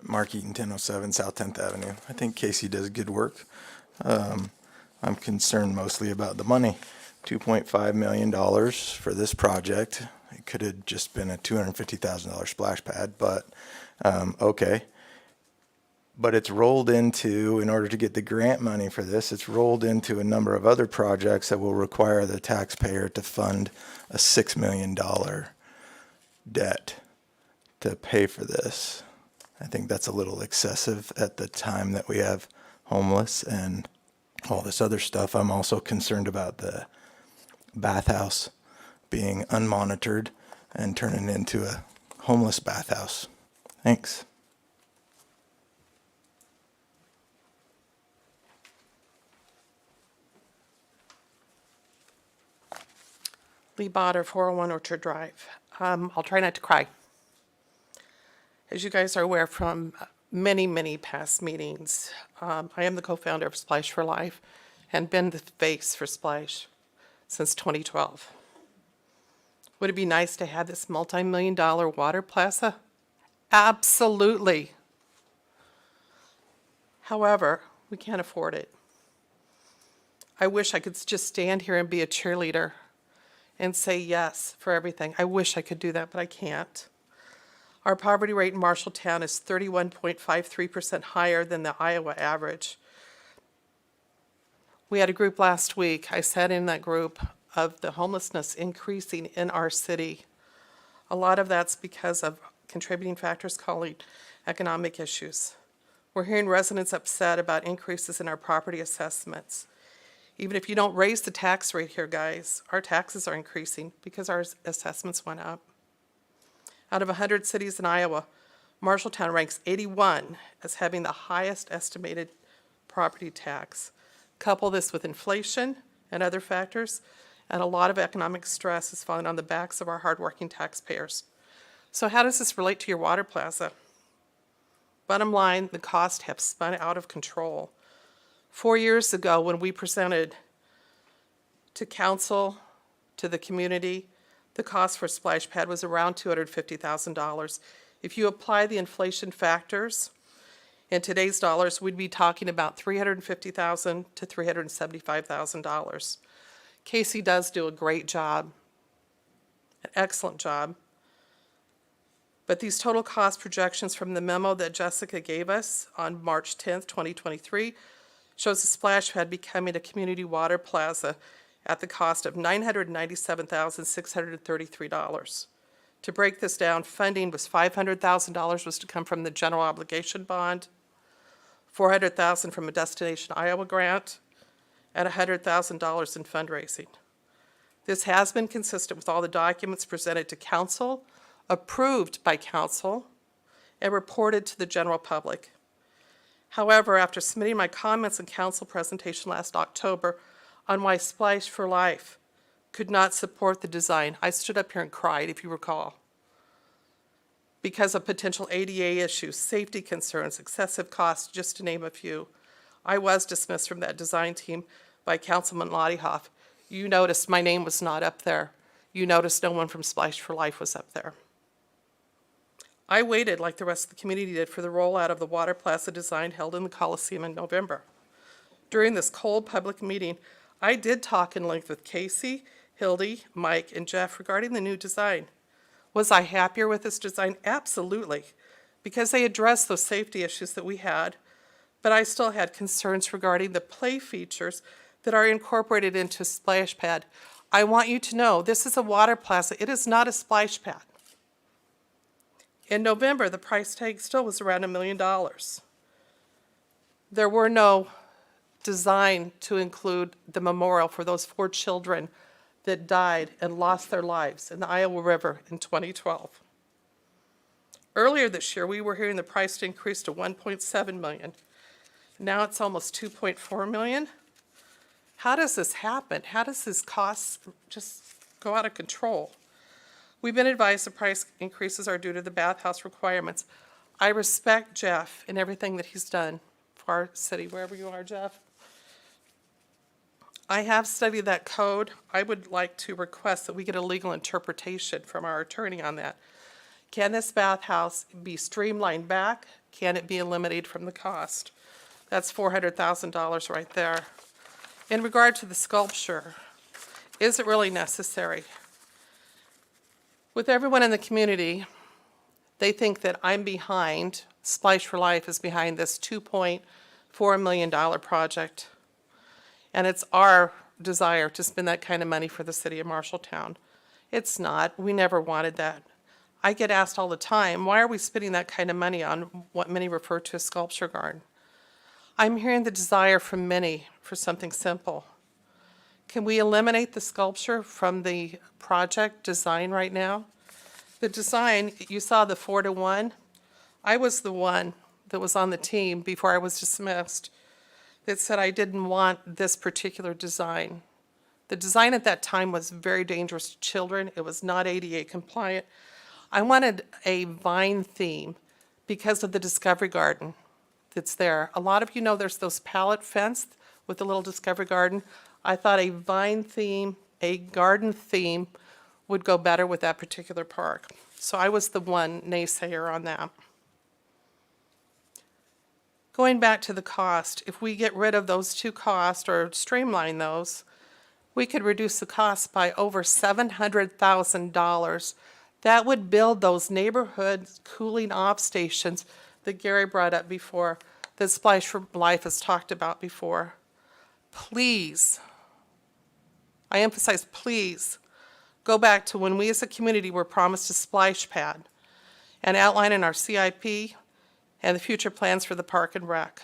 Mark Eaton, 1007 South 10th Avenue. I think Casey does good work. I'm concerned mostly about the money. $2.5 million for this project. It could have just been a $250,000 splash pad, but okay. But it's rolled into, in order to get the grant money for this, it's rolled into a number of other projects that will require the taxpayer to fund a $6 million debt to pay for this. I think that's a little excessive at the time that we have homeless and all this other stuff. I'm also concerned about the bathhouse being unmonitored and turning into a homeless bathhouse. Thanks. Lee Botter, 401 Orchard Drive. I'll try not to cry. As you guys are aware from many, many past meetings, I am the co-founder of Splash for Life and been the face for Splash since 2012. Would it be nice to have this multi-million-dollar water plaza? Absolutely. However, we can't afford it. I wish I could just stand here and be a cheerleader and say yes for everything. I wish I could do that, but I can't. Our poverty rate in Marshalltown is 31.53% higher than the Iowa average. We had a group last week, I sat in that group, of the homelessness increasing in our city. A lot of that's because of contributing factors calling economic issues. We're hearing residents upset about increases in our property assessments. Even if you don't raise the tax rate here, guys, our taxes are increasing because our assessments went up. Out of 100 cities in Iowa, Marshalltown ranks 81 as having the highest estimated property tax. Couple this with inflation and other factors, and a lot of economic stress is falling on the backs of our hardworking taxpayers. So how does this relate to your water plaza? Bottom line, the costs have spun out of control. 4 years ago, when we presented to council, to the community, the cost for a splash pad was around $250,000. If you apply the inflation factors, in today's dollars, we'd be talking about $350,000 to $375,000. Casey does do a great job, an excellent job. But these total cost projections from the memo that Jessica gave us on March 10th, 2023, shows the splash pad becoming a community water plaza at the cost of $997,633. To break this down, funding was $500,000 was to come from the general obligation bond, $400,000 from a Destination Iowa grant, and $100,000 in fundraising. This has been consistent with all the documents presented to council, approved by council, and reported to the general public. However, after submitting my comments in council presentation last October on why Splash for Life could not support the design, I stood up here and cried, if you recall, because of potential ADA issues, safety concerns, excessive costs, just to name a few. I was dismissed from that design team by Councilman Lottiehoff. You noticed my name was not up there. You noticed no one from Splash for Life was up there. I waited, like the rest of the community did, for the rollout of the Water Plaza design held in the Coliseum in November. During this cold public meeting, I did talk in length with Casey, Hildy, Mike, and Jeff regarding the new design. Was I happier with this design? Absolutely, because they addressed those safety issues that we had, but I still had concerns regarding the play features that are incorporated into Splash Pad. I want you to know, this is a water plaza. It is not a splash pad. In November, the price tag still was around $1 million. There were no design to include the memorial for those 4 children that died and lost their lives in the Iowa River in 2012. Earlier this year, we were hearing the price to increase to $1.7 million. Now it's almost $2.4 million. How does this happen? How does this cost just go out of control? We've been advised the price increases are due to the bathhouse requirements. I respect Jeff and everything that he's done for our city, wherever you are, Jeff. I have studied that code. I would like to request that we get a legal interpretation from our attorney on that. Can this bathhouse be streamlined back? Can it be eliminated from the cost? That's $400,000 right there. In regard to the sculpture, is it really necessary? With everyone in the community, they think that I'm behind, Splash for Life is behind this $2.4 million project. And it's our desire to spend that kind of money for the city of Marshalltown. It's not. We never wanted that. I get asked all the time, why are we spending that kind of money on what many refer to as sculpture garden? I'm hearing the desire from many for something simple. Can we eliminate the sculpture from the project design right now? The design, you saw the 4-to-1. I was the one that was on the team before I was dismissed that said I didn't want this particular design. The design at that time was very dangerous to children. It was not ADA compliant. I wanted a vine theme because of the Discovery Garden that's there. A lot of you know there's those pallet fence with the little Discovery Garden. I thought a vine theme, a garden theme would go better with that particular park. So I was the one naysayer on that. Going back to the cost, if we get rid of those two costs or streamline those, we could reduce the cost by over $700,000. That would build those neighborhood cooling off stations that Gary brought up before, that Splash for Life has talked about before. Please, I emphasize please, go back to when we as a community were promised a splash pad and outline in our CIP and the future plans for the park and rec.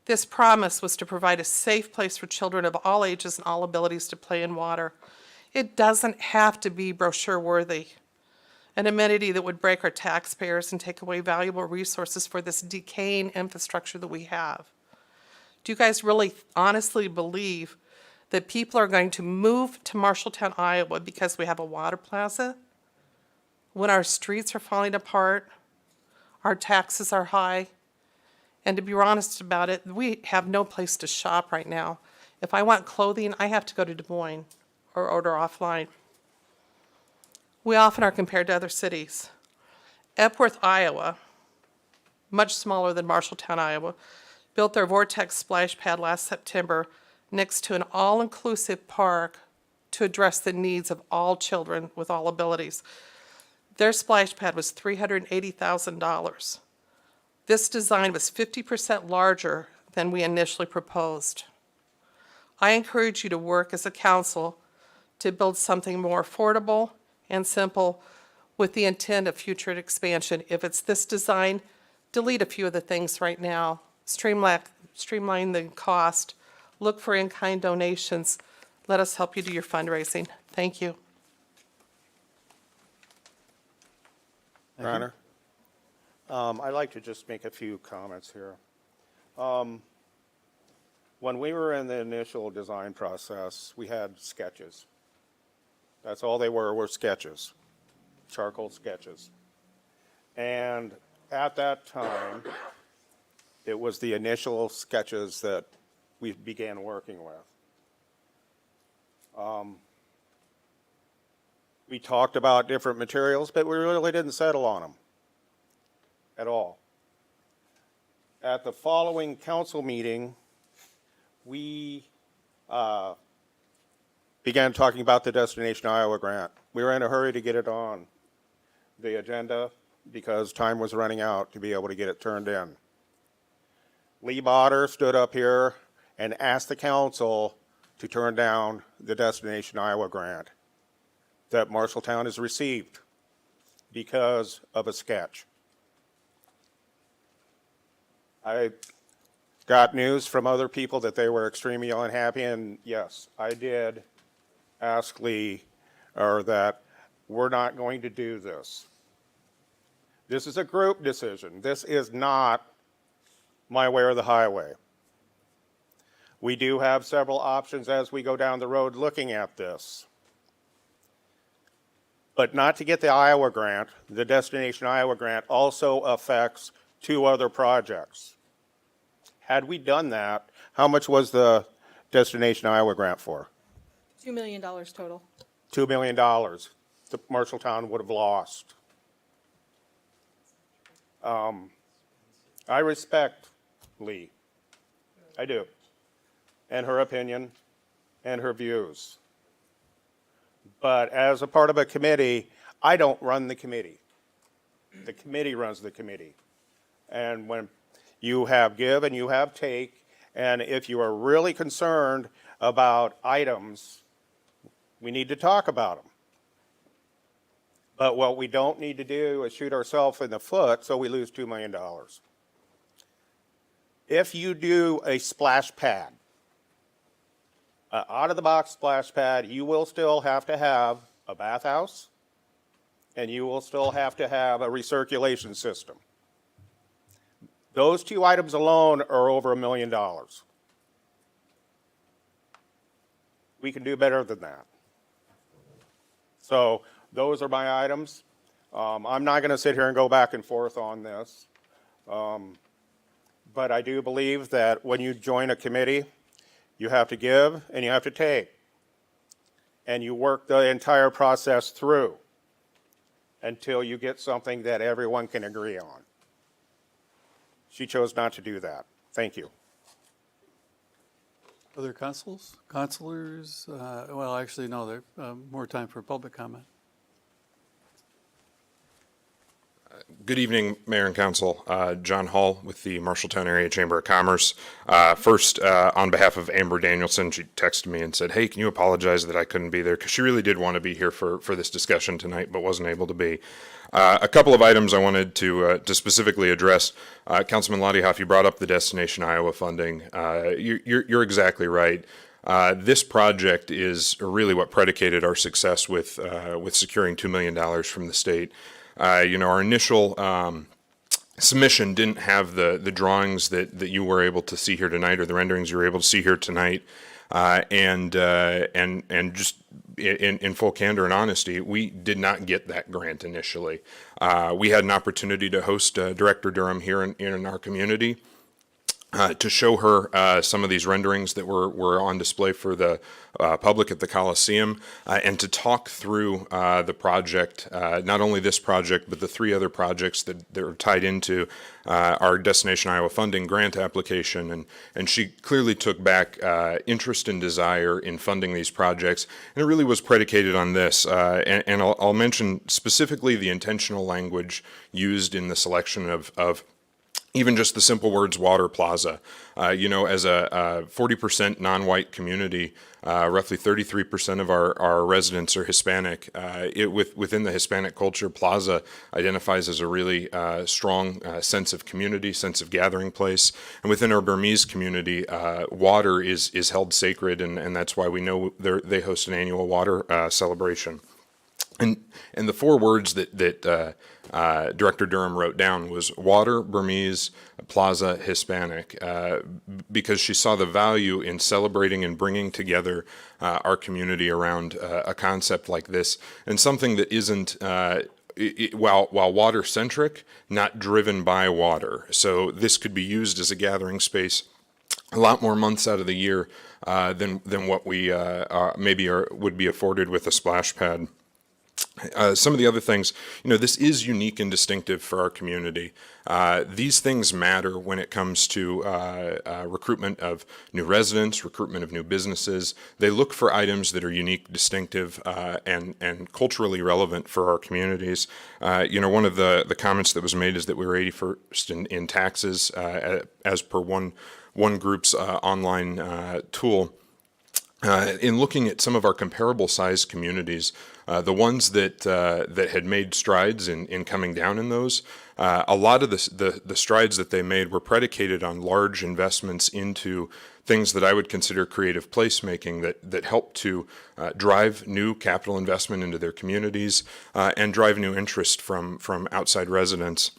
This promise was to provide a safe place for children of all ages and all abilities to play in water. It doesn't have to be brochure-worthy, an amenity that would break our taxpayers and take away valuable resources for this decaying infrastructure that we have. Do you guys really honestly believe that people are going to move to Marshalltown, Iowa because we have a water plaza? When our streets are falling apart, our taxes are high, and to be honest about it, we have no place to shop right now. If I want clothing, I have to go to Des Moines or order offline. We often are compared to other cities. Epworth, Iowa, much smaller than Marshalltown, Iowa, built their Vortex splash pad last September next to an all-inclusive park to address the needs of all children with all abilities. Their splash pad was $380,000. This design was 50% larger than we initially proposed. I encourage you to work as a council to build something more affordable and simple with the intent of future expansion. If it's this design, delete a few of the things right now, streamline the cost, look for in-kind donations. Let us help you do your fundraising. Thank you. Your Honor, I'd like to just make a few comments here. When we were in the initial design process, we had sketches. That's all they were sketches, charcoal sketches. And at that time, it was the initial sketches that we began working with. We talked about different materials, but we really didn't settle on them at all. At the following council meeting, we began talking about the Destination Iowa grant. We were in a hurry to get it on the agenda because time was running out to be able to get it turned in. Lee Botter stood up here and asked the council to turn down the Destination Iowa grant that Marshalltown has received because of a sketch. I got news from other people that they were extremely unhappy, and yes, I did ask Lee, or that we're not going to do this. This is a group decision. This is not my way or the highway. We do have several options as we go down the road looking at this. But not to get the Iowa grant, the Destination Iowa grant also affects 2 other projects. Had we done that, how much was the Destination Iowa grant for? $2 million total. $2 million. The Marshalltown would have lost. I respect Lee. I do. And her opinion and her views. But as a part of a committee, I don't run the committee. The committee runs the committee. And when you have give and you have take, and if you are really concerned about items, we need to talk about them. But what we don't need to do is shoot ourselves in the foot so we lose $2 million. If you do a splash pad, out-of-the-box splash pad, you will still have to have a bathhouse, and you will still have to have a recirculation system. Those two items alone are over $1 million. We can do better than that. So those are my items. I'm not going to sit here and go back and forth on this. But I do believe that when you join a committee, you have to give and you have to take. And you work the entire process through until you get something that everyone can agree on. She chose not to do that. Thank you. Other counselors? Well, actually, no, there's more time for public comment. Good evening, Mayor and Council. John Hall with the Marshalltown Area Chamber of Commerce. First, on behalf of Amber Danielson, she texted me and said, hey, can you apologize that I couldn't be there? Because she really did want to be here for this discussion tonight, but wasn't able to be. A couple of items I wanted to specifically address. Councilman Lottie-Hoff, you brought up the Destination Iowa funding. You're exactly right. This project is really what predicated our success with securing $2 million from the state. Our initial submission didn't have the drawings that you were able to see here tonight, or the renderings you were able to see here tonight, and just in full candor and honesty, we did not get that grant initially. We had an opportunity to host Director Durham here in our community. To show her some of these renderings that were on display for the public at the Coliseum, and to talk through the project, not only this project, but the three other projects that are tied into our Destination Iowa funding grant application. And she clearly took back interest and desire in funding these projects, and it really was predicated on this. And I'll mention specifically the intentional language used in the selection of even just the simple words water plaza. As a 40% non-white community, roughly 33% of our residents are Hispanic. Within the Hispanic culture, plaza identifies as a really strong sense of community, sense of gathering place. And within our Burmese community, water is held sacred, and that's why we know they host an annual water celebration. And the four words that Director Durham wrote down was water, Burmese, plaza, Hispanic, because she saw the value in celebrating and bringing together our community around a concept like this, and something that isn't, while water-centric, not driven by water. So this could be used as a gathering space a lot more months out of the year than what we would be afforded with a splash pad. Some of the other things, this is unique and distinctive for our community. These things matter when it comes to recruitment of new residents, recruitment of new businesses. They look for items that are unique, distinctive, and culturally relevant for our communities. One of the comments that was made is that we were 81st in taxes as per one group's online tool. In looking at some of our comparable sized communities, the ones that had made strides in coming down in those, a lot of the strides that they made were predicated on large investments into things that I would consider creative placemaking that help to drive new capital investment into their communities and drive new interest from outside residents.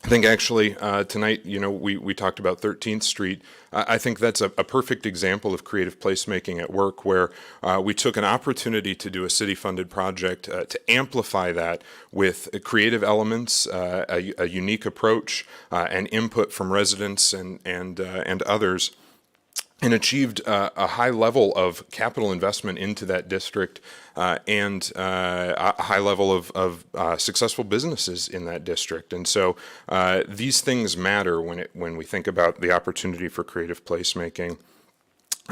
I think actually tonight, we talked about 13th Street. I think that's a perfect example of creative placemaking at work, where we took an opportunity to do a city-funded project to amplify that with creative elements, a unique approach, and input from residents and others, and achieved a high level of capital investment into that district and a high level of successful businesses in that district. And so these things matter when we think about the opportunity for creative placemaking.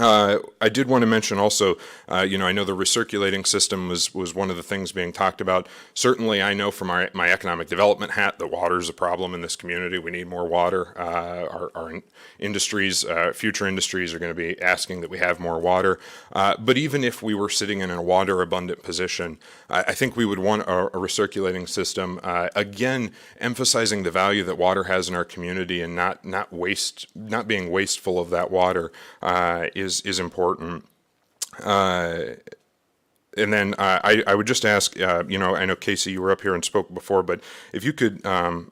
I did want to mention also, I know the recirculating system was one of the things being talked about. Certainly, I know from my economic development hat that water is a problem in this community. We need more water. Our industries, future industries are going to be asking that we have more water. But even if we were sitting in a water abundant position, I think we would want a recirculating system, again, emphasizing the value that water has in our community and not being wasteful of that water is important. And then I would just ask, I know Casey, you were up here and spoke before, but if you could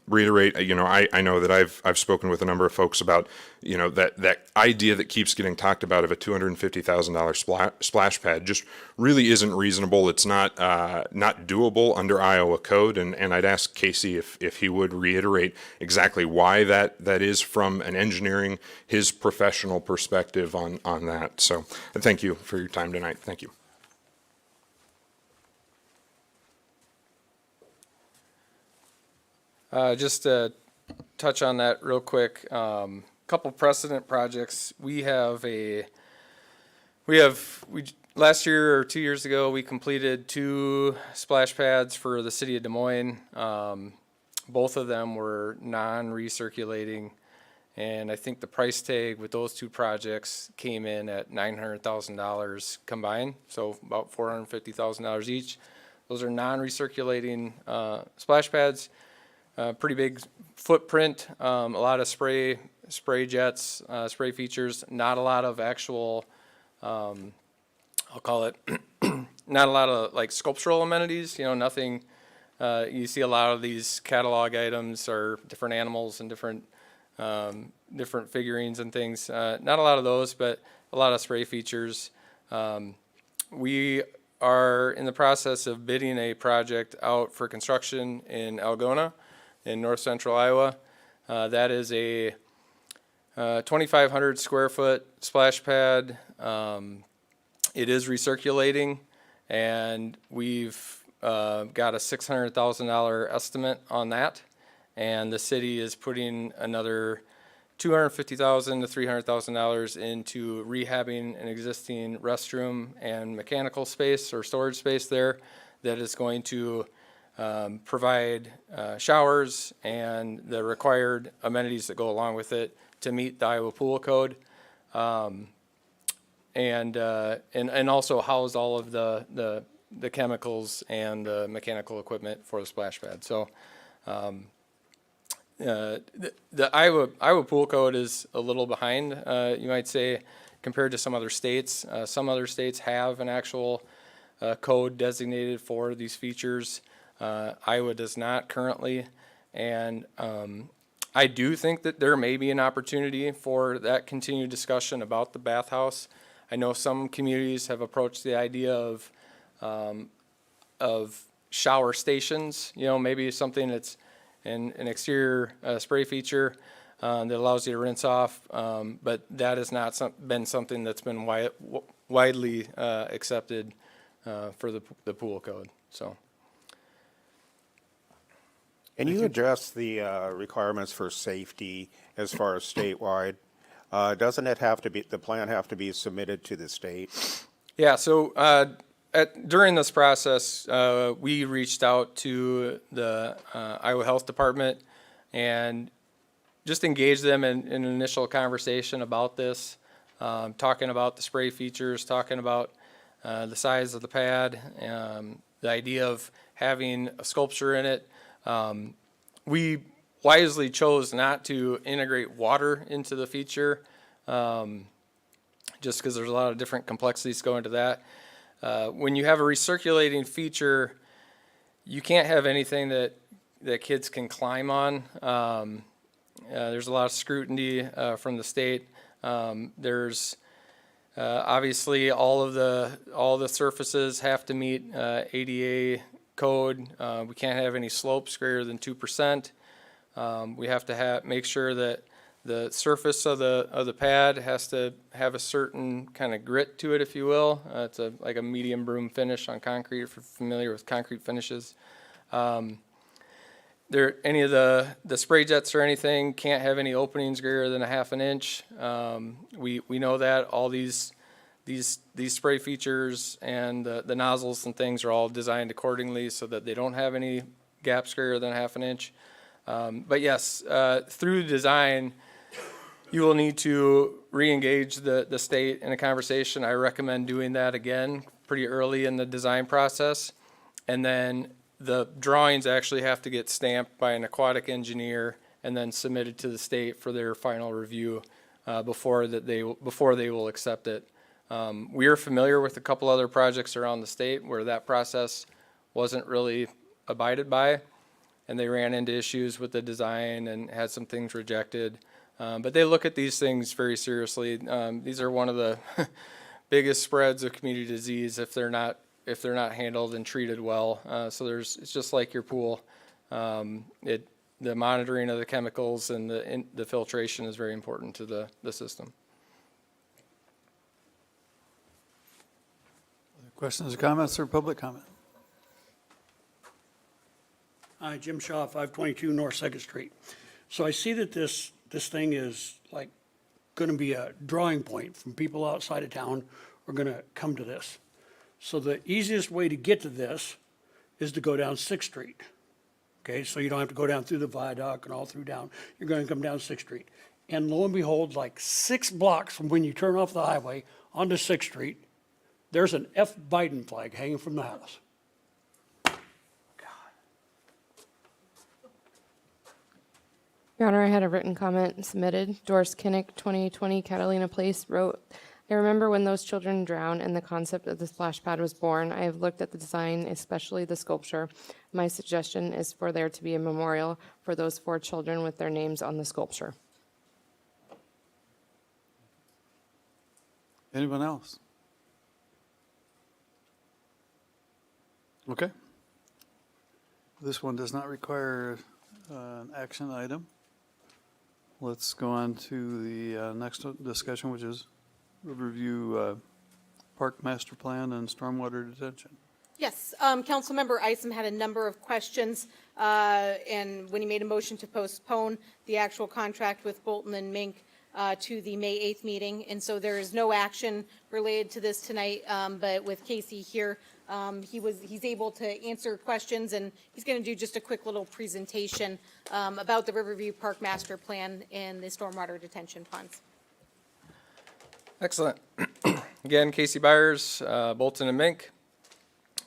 reiterate, I know that I've spoken with a number of folks about, that idea that keeps getting talked about of a $250,000 splash pad just really isn't reasonable. It's not doable under Iowa code, and I'd ask Casey if he would reiterate exactly why that is from an engineering, his professional perspective on that. So thank you for your time tonight. Thank you. Just to touch on that real quick, couple precedent projects. Last year or 2 years ago, we completed 2 splash pads for the city of Des Moines. Both of them were non-recirculating, and I think the price tag with those 2 projects came in at $900,000 combined, so about $450,000 each. Those are non-recirculating splash pads. Pretty big footprint, a lot of spray jets, spray features, not a lot of actual, I'll call it, not a lot of like sculptural amenities, nothing. You see a lot of these catalog items are different animals and different figurines and things. Not a lot of those, but a lot of spray features. We are in the process of bidding a project out for construction in Algona, in north central Iowa. That is a 2,500 square foot splash pad. It is recirculating, and we've got a $600,000 estimate on that, and the city is putting another $250,000 to $300,000 into rehabbing an existing restroom and mechanical space or storage space there that is going to provide showers and the required amenities that go along with it to meet the Iowa Pool Code, and also house all of the chemicals and the mechanical equipment for the splash pad. So the Iowa Pool Code is a little behind, you might say, compared to some other states. Some other states have an actual code designated for these features. Iowa does not currently, and I do think that there may be an opportunity for that continued discussion about the bathhouse. I know some communities have approached the idea of shower stations, maybe something that's an exterior spray feature that allows you to rinse off, but that has not been something that's been widely accepted for the pool code. So. Can you address the requirements for safety as far as statewide? Doesn't the plan have to be submitted to the state? Yeah, so during this process, we reached out to the Iowa Health Department and just engaged them in an initial conversation about this, talking about the spray features, talking about the size of the pad, the idea of having a sculpture in it. We wisely chose not to integrate water into the feature, just because there's a lot of different complexities going into that. When you have a recirculating feature, you can't have anything that kids can climb on. There's a lot of scrutiny from the state. There's obviously all the surfaces have to meet ADA code. We can't have any slopes greater than 2%. We have to make sure that the surface of the pad has to have a certain kind of grit to it, if you will. It's like a medium broom finish on concrete, if you're familiar with concrete finishes. Any of the spray jets or anything can't have any openings greater than 1/2 inch. We know that all these these spray features and the nozzles and things are all designed accordingly so that they don't have any gaps greater than 1/2 inch. But yes, through design, you will need to re-engage the state in a conversation. I recommend doing that again pretty early in the design process. And then the drawings actually have to get stamped by an aquatic engineer and then submitted to the state for their final review before they will accept it. We are familiar with a couple other projects around the state where that process wasn't really abided by, and they ran into issues with the design and had some things rejected. But they look at these things very seriously. These are one of the biggest spreads of community disease if they're not handled and treated well. So it's just like your pool. The monitoring of the chemicals and the filtration is very important to the system. Questions or comments or public comment? Hi, Jim Shaw, 522 North Second Street. So I see that this thing is like going to be a drawing point from people outside of town who are going to come to this. So the easiest way to get to this is to go down 6th Street. Okay, so you don't have to go down through the viaduct and all through down. You're going to come down 6th Street. And lo and behold, like 6 blocks from when you turn off the highway onto 6th Street, there's an F. Biden flag hanging from the house. Your Honor, I had a written comment submitted. Doris Kinnick, 2020 Catalina Place, wrote, I remember when those children drowned and the concept of the splash pad was born. I have looked at the design, especially the sculpture. My suggestion is for there to be a memorial for those 4 children with their names on the sculpture. Anyone else? Okay. This one does not require an action item. Let's go on to the next discussion, which is Riverview Park Master Plan and Stormwater Detention. Yes, Councilmember Isom had a number of questions, and when he made a motion to postpone the actual contract with Bolton and Mink to the May 8th meeting, and so there is no action related to this tonight, but with Casey here, he's able to answer questions, and he's going to do just a quick little presentation about the Riverview Park Master Plan and the stormwater detention funds. Excellent. Again, Casey Byers, Bolton and Mink.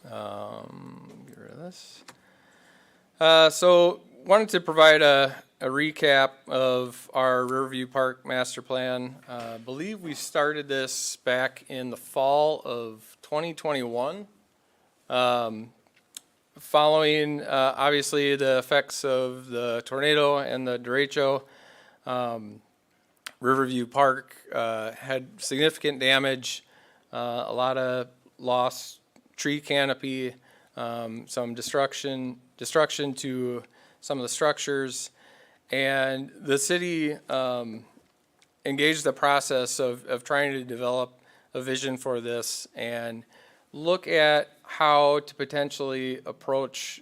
Get rid of this. So wanted to provide a recap of our Riverview Park Master Plan. I believe we started this back in the fall of 2021. Following, obviously, the effects of the tornado and the derecho, Riverview Park had significant damage, a lot of lost tree canopy, some destruction to some of the structures, and the city engaged the process of trying to develop a vision for this and look at how to potentially approach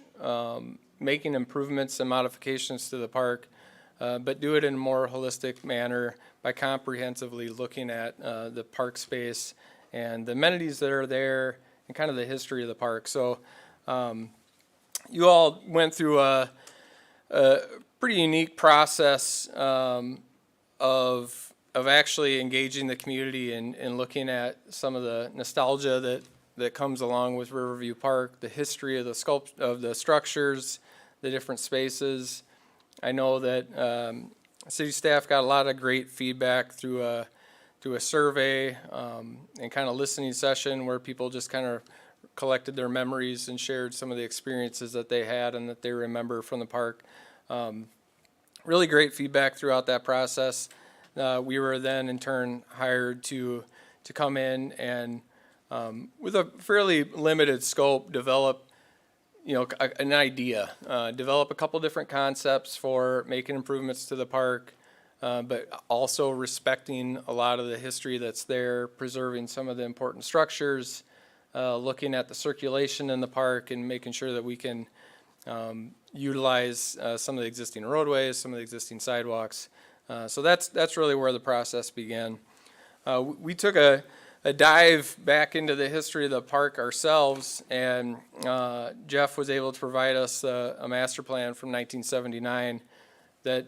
making improvements and modifications to the park, but do it in a more holistic manner by comprehensively looking at the park space and the amenities that are there and kind of the history of the park. So you all went through a pretty unique process of actually engaging the community and looking at some of the nostalgia that comes along with Riverview Park, the history of the structures, the different spaces. I know that city staff got a lot of great feedback through a survey and kind of listening session where people just kind of collected their memories and shared some of the experiences that they had and that they remember from the park. Really great feedback throughout that process. We were then in turn hired to come in and with a fairly limited scope, develop, an idea, develop a couple different concepts for making improvements to the park, but also respecting a lot of the history that's there, preserving some of the important structures, looking at the circulation in the park and making sure that we can utilize some of the existing roadways, some of the existing sidewalks. So that's really where the process began. We took a a dive back into the history of the park ourselves, and Jeff was able to provide us a master plan from 1979 that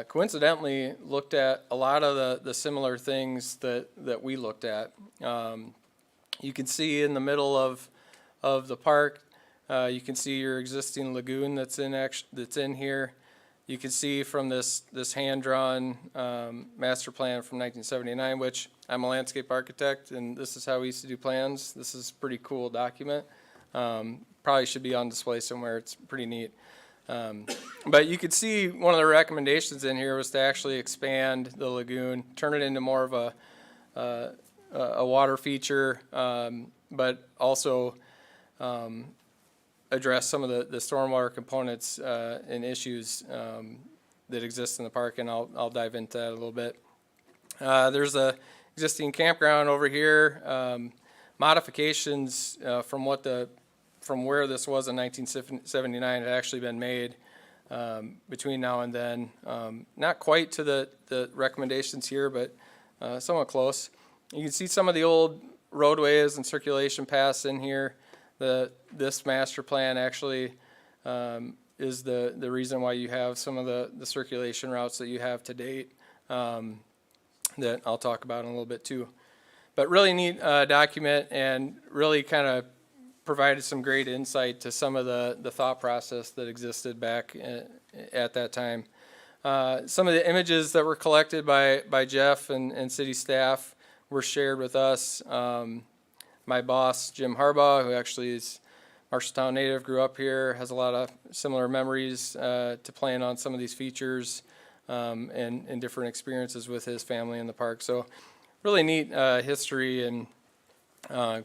coincidentally looked at a lot of the similar things that we looked at. You can see in the middle of the park, you can see your existing lagoon that's in here. You can see from this hand-drawn master plan from 1979, which I'm a landscape architect, and this is how we used to do plans. This is a pretty cool document. Probably should be on display somewhere. It's pretty neat. But you could see one of the recommendations in here was to actually expand the lagoon, turn it into more of a water feature, but also address some of the stormwater components and issues that exist in the park, and I'll dive into that a little bit. There's a existing campground over here. Modifications from where this was in 1979 had actually been made between now and then. Not quite to the recommendations here, but somewhat close. You can see some of the old roadways and circulation paths in here. This master plan actually is the reason why you have some of the circulation routes that you have to date that I'll talk about in a little bit too. But really neat document, and really kind of provided some great insight to some of the thought process that existed back at that time. Some of the images that were collected by Jeff and city staff were shared with us. My boss, Jim Harbaugh, who actually is Marshalltown native, grew up here, has a lot of similar memories to playing on some of these features and different experiences with his family in the park. So really neat history and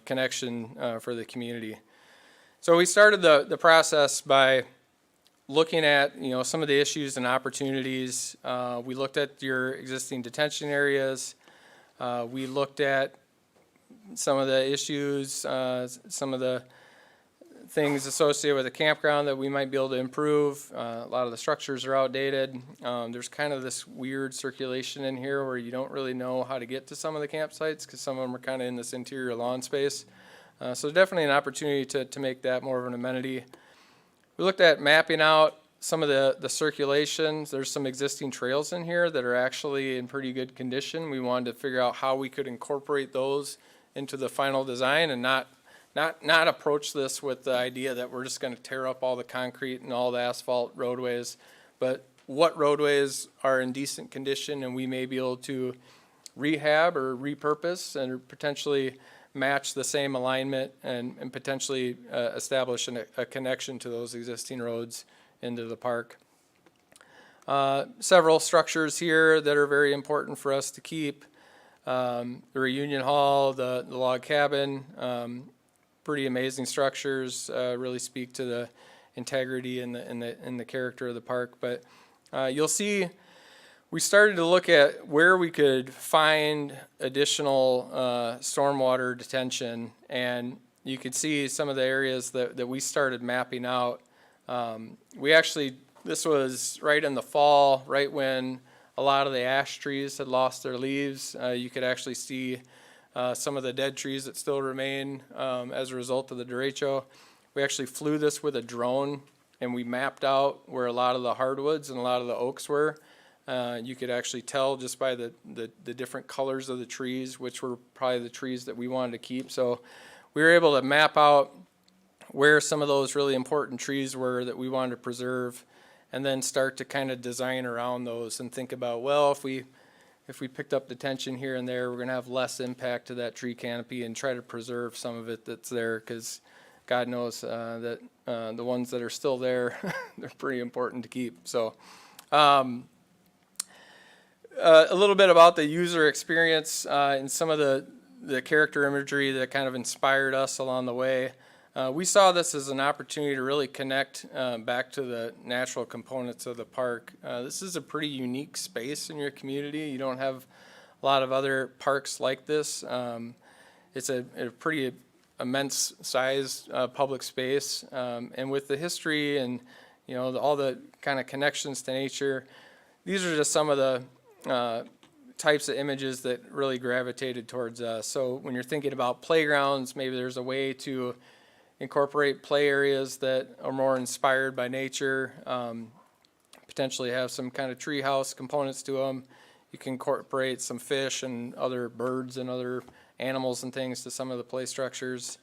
connection for the community. So we started the process by looking at some of the issues and opportunities. We looked at your existing detention areas. We looked at some of the issues, some of the things associated with the campground that we might be able to improve. A lot of the structures are outdated. There's kind of this weird circulation in here where you don't really know how to get to some of the campsites because some of them are kind of in this interior lawn space. So definitely an opportunity to make that more of an amenity. We looked at mapping out some of the circulations. There's some existing trails in here that are actually in pretty good condition. We wanted to figure out how we could incorporate those into the final design and not approach this with the idea that we're just going to tear up all the concrete and all the asphalt roadways, but what roadways are in decent condition and we may be able to rehab or repurpose and potentially match the same alignment and potentially establish a connection to those existing roads into the park. Several structures here that are very important for us to keep. The reunion hall, the log cabin, pretty amazing structures, really speak to the integrity and the character of the park. But you'll see we started to look at where we could find additional stormwater detention, and you could see some of the areas that we started mapping out. This was right in the fall, right when a lot of the ash trees had lost their leaves. You could actually see some of the dead trees that still remain as a result of the derecho. We actually flew this with a drone, and we mapped out where a lot of the hardwoods and a lot of the oaks were. You could actually tell just by the different colors of the trees, which were probably the trees that we wanted to keep. So we were able to map out where some of those really important trees were that we wanted to preserve, and then start to kind of design around those and think about, well, if we picked up detention here and there, we're going to have less impact to that tree canopy and try to preserve some of it that's there, because God knows that the ones that are still there, they're pretty important to keep. So a little bit about the user experience and some of the character imagery that kind of inspired us along the way. We saw this as an opportunity to really connect back to the natural components of the park. This is a pretty unique space in your community. You don't have a lot of other parks like this. It's a pretty immense size public space, and with the history and all the kind of connections to nature, these are just some of the types of images that really gravitated towards us. So when you're thinking about playgrounds, maybe there's a way to incorporate play areas that are more inspired by nature, potentially have some kind of treehouse components to them. You can incorporate some fish and other birds and other animals and things to some of the play structures.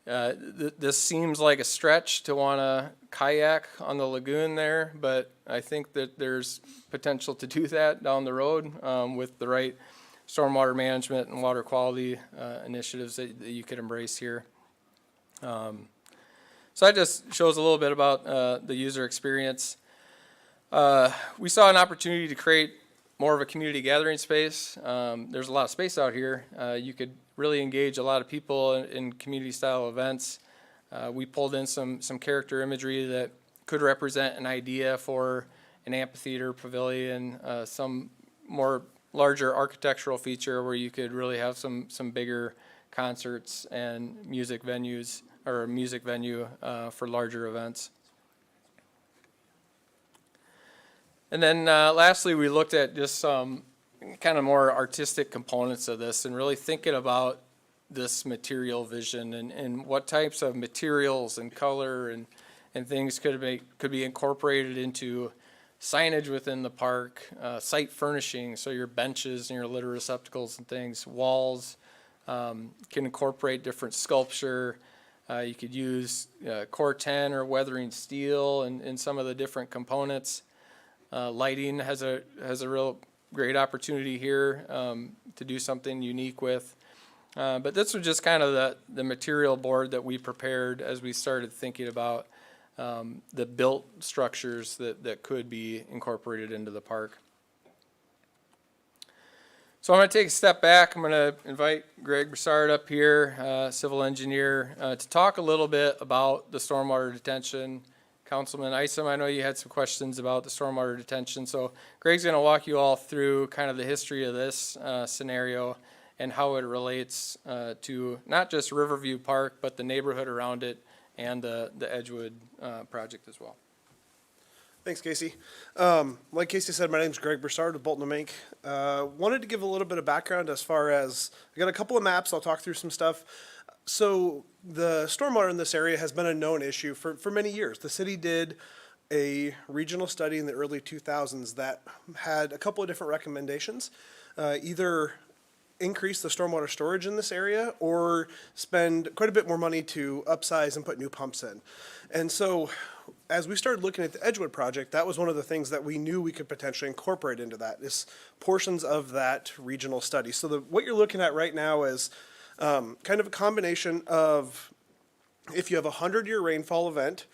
This seems like a stretch to want to kayak on the lagoon there, but I think that there's potential to do that down the road with the right stormwater management and water quality initiatives that you could embrace here. So that just shows a little bit about the user experience. We saw an opportunity to create more of a community gathering space. There's a lot of space out here. You could really engage a lot of people in community style events. We pulled in some character imagery that could represent an idea for an amphitheater, pavilion, some more larger architectural feature where you could really have some bigger concerts and music venues, or a music venue for larger events. And then lastly, we looked at just some kind of more artistic components of this and really thinking about this material vision and what types of materials and color and things could be incorporated into signage within the park, site furnishing, so your benches and your litter receptacles and things, walls, can incorporate different sculpture. You could use Core-10 or weathering steel in some of the different components. Lighting has a real great opportunity here to do something unique with. But this was just kind of the material board that we prepared as we started thinking about the built structures that could be incorporated into the park. So I'm going to take a step back. I'm going to invite Greg Broussard up here, civil engineer, to talk a little bit about the stormwater detention. Councilman Isom, I know you had some questions about the stormwater detention. So Greg's going to walk you all through kind of the history of this scenario and how it relates to not just Riverview Park, but the neighborhood around it and the Edgewood project as well. Thanks, Casey. Like Casey said, my name's Greg Broussard with Bolton & Mink. Wanted to give a little bit of background as far as, I got a couple of maps, I'll talk through some stuff. So the stormwater in this area has been a known issue for many years. The city did a regional study in the early 2000s that had a couple of different recommendations. Either increase the stormwater storage in this area or spend quite a bit more money to upsize and put new pumps in. And so as we started looking at the Edgewood project, that was one of the things that we knew we could potentially incorporate into that, is portions of that regional study. So what you're looking at right now is kind of a combination of, if you have a 100-year rainfall event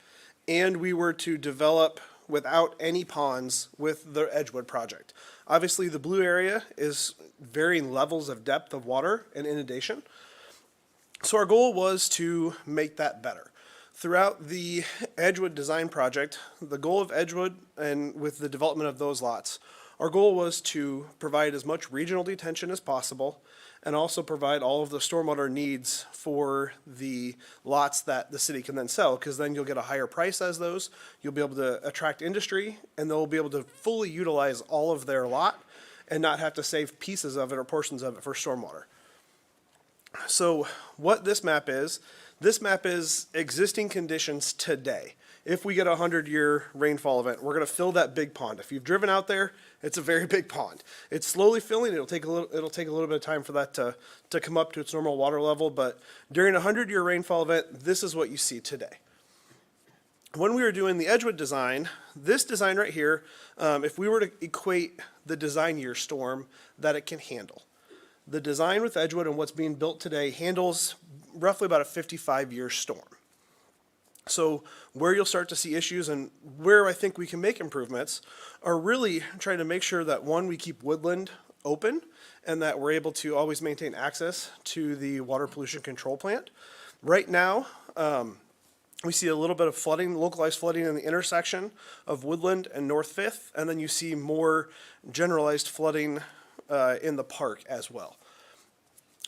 and we were to develop without any ponds with the Edgewood project. Obviously, the blue area is varying levels of depth of water and inundation. So our goal was to make that better. Throughout the Edgewood design project, the goal of Edgewood and with the development of those lots, our goal was to provide as much regional detention as possible and also provide all of the stormwater needs for the lots that the city can then sell, because then you'll get a higher price as those. You'll be able to attract industry, and they'll be able to fully utilize all of their lot and not have to save pieces of it or portions of it for stormwater. So what this map is existing conditions today. If we get a 100-year rainfall event, we're going to fill that big pond. If you've driven out there, it's a very big pond. It's slowly filling. It'll take a little bit of time for that to come up to its normal water level. But during a 100-year rainfall event, this is what you see today. When we were doing the Edgewood design, this design right here, if we were to equate the design year storm that it can handle. The design with Edgewood and what's being built today handles roughly about a 55-year storm. So where you'll start to see issues and where I think we can make improvements are really trying to make sure that, one, we keep woodland open and that we're able to always maintain access to the water pollution control plant. Right now, we see a little bit of flooding, localized flooding in the intersection of Woodland and North 5th, and then you see more generalized flooding in the park as well.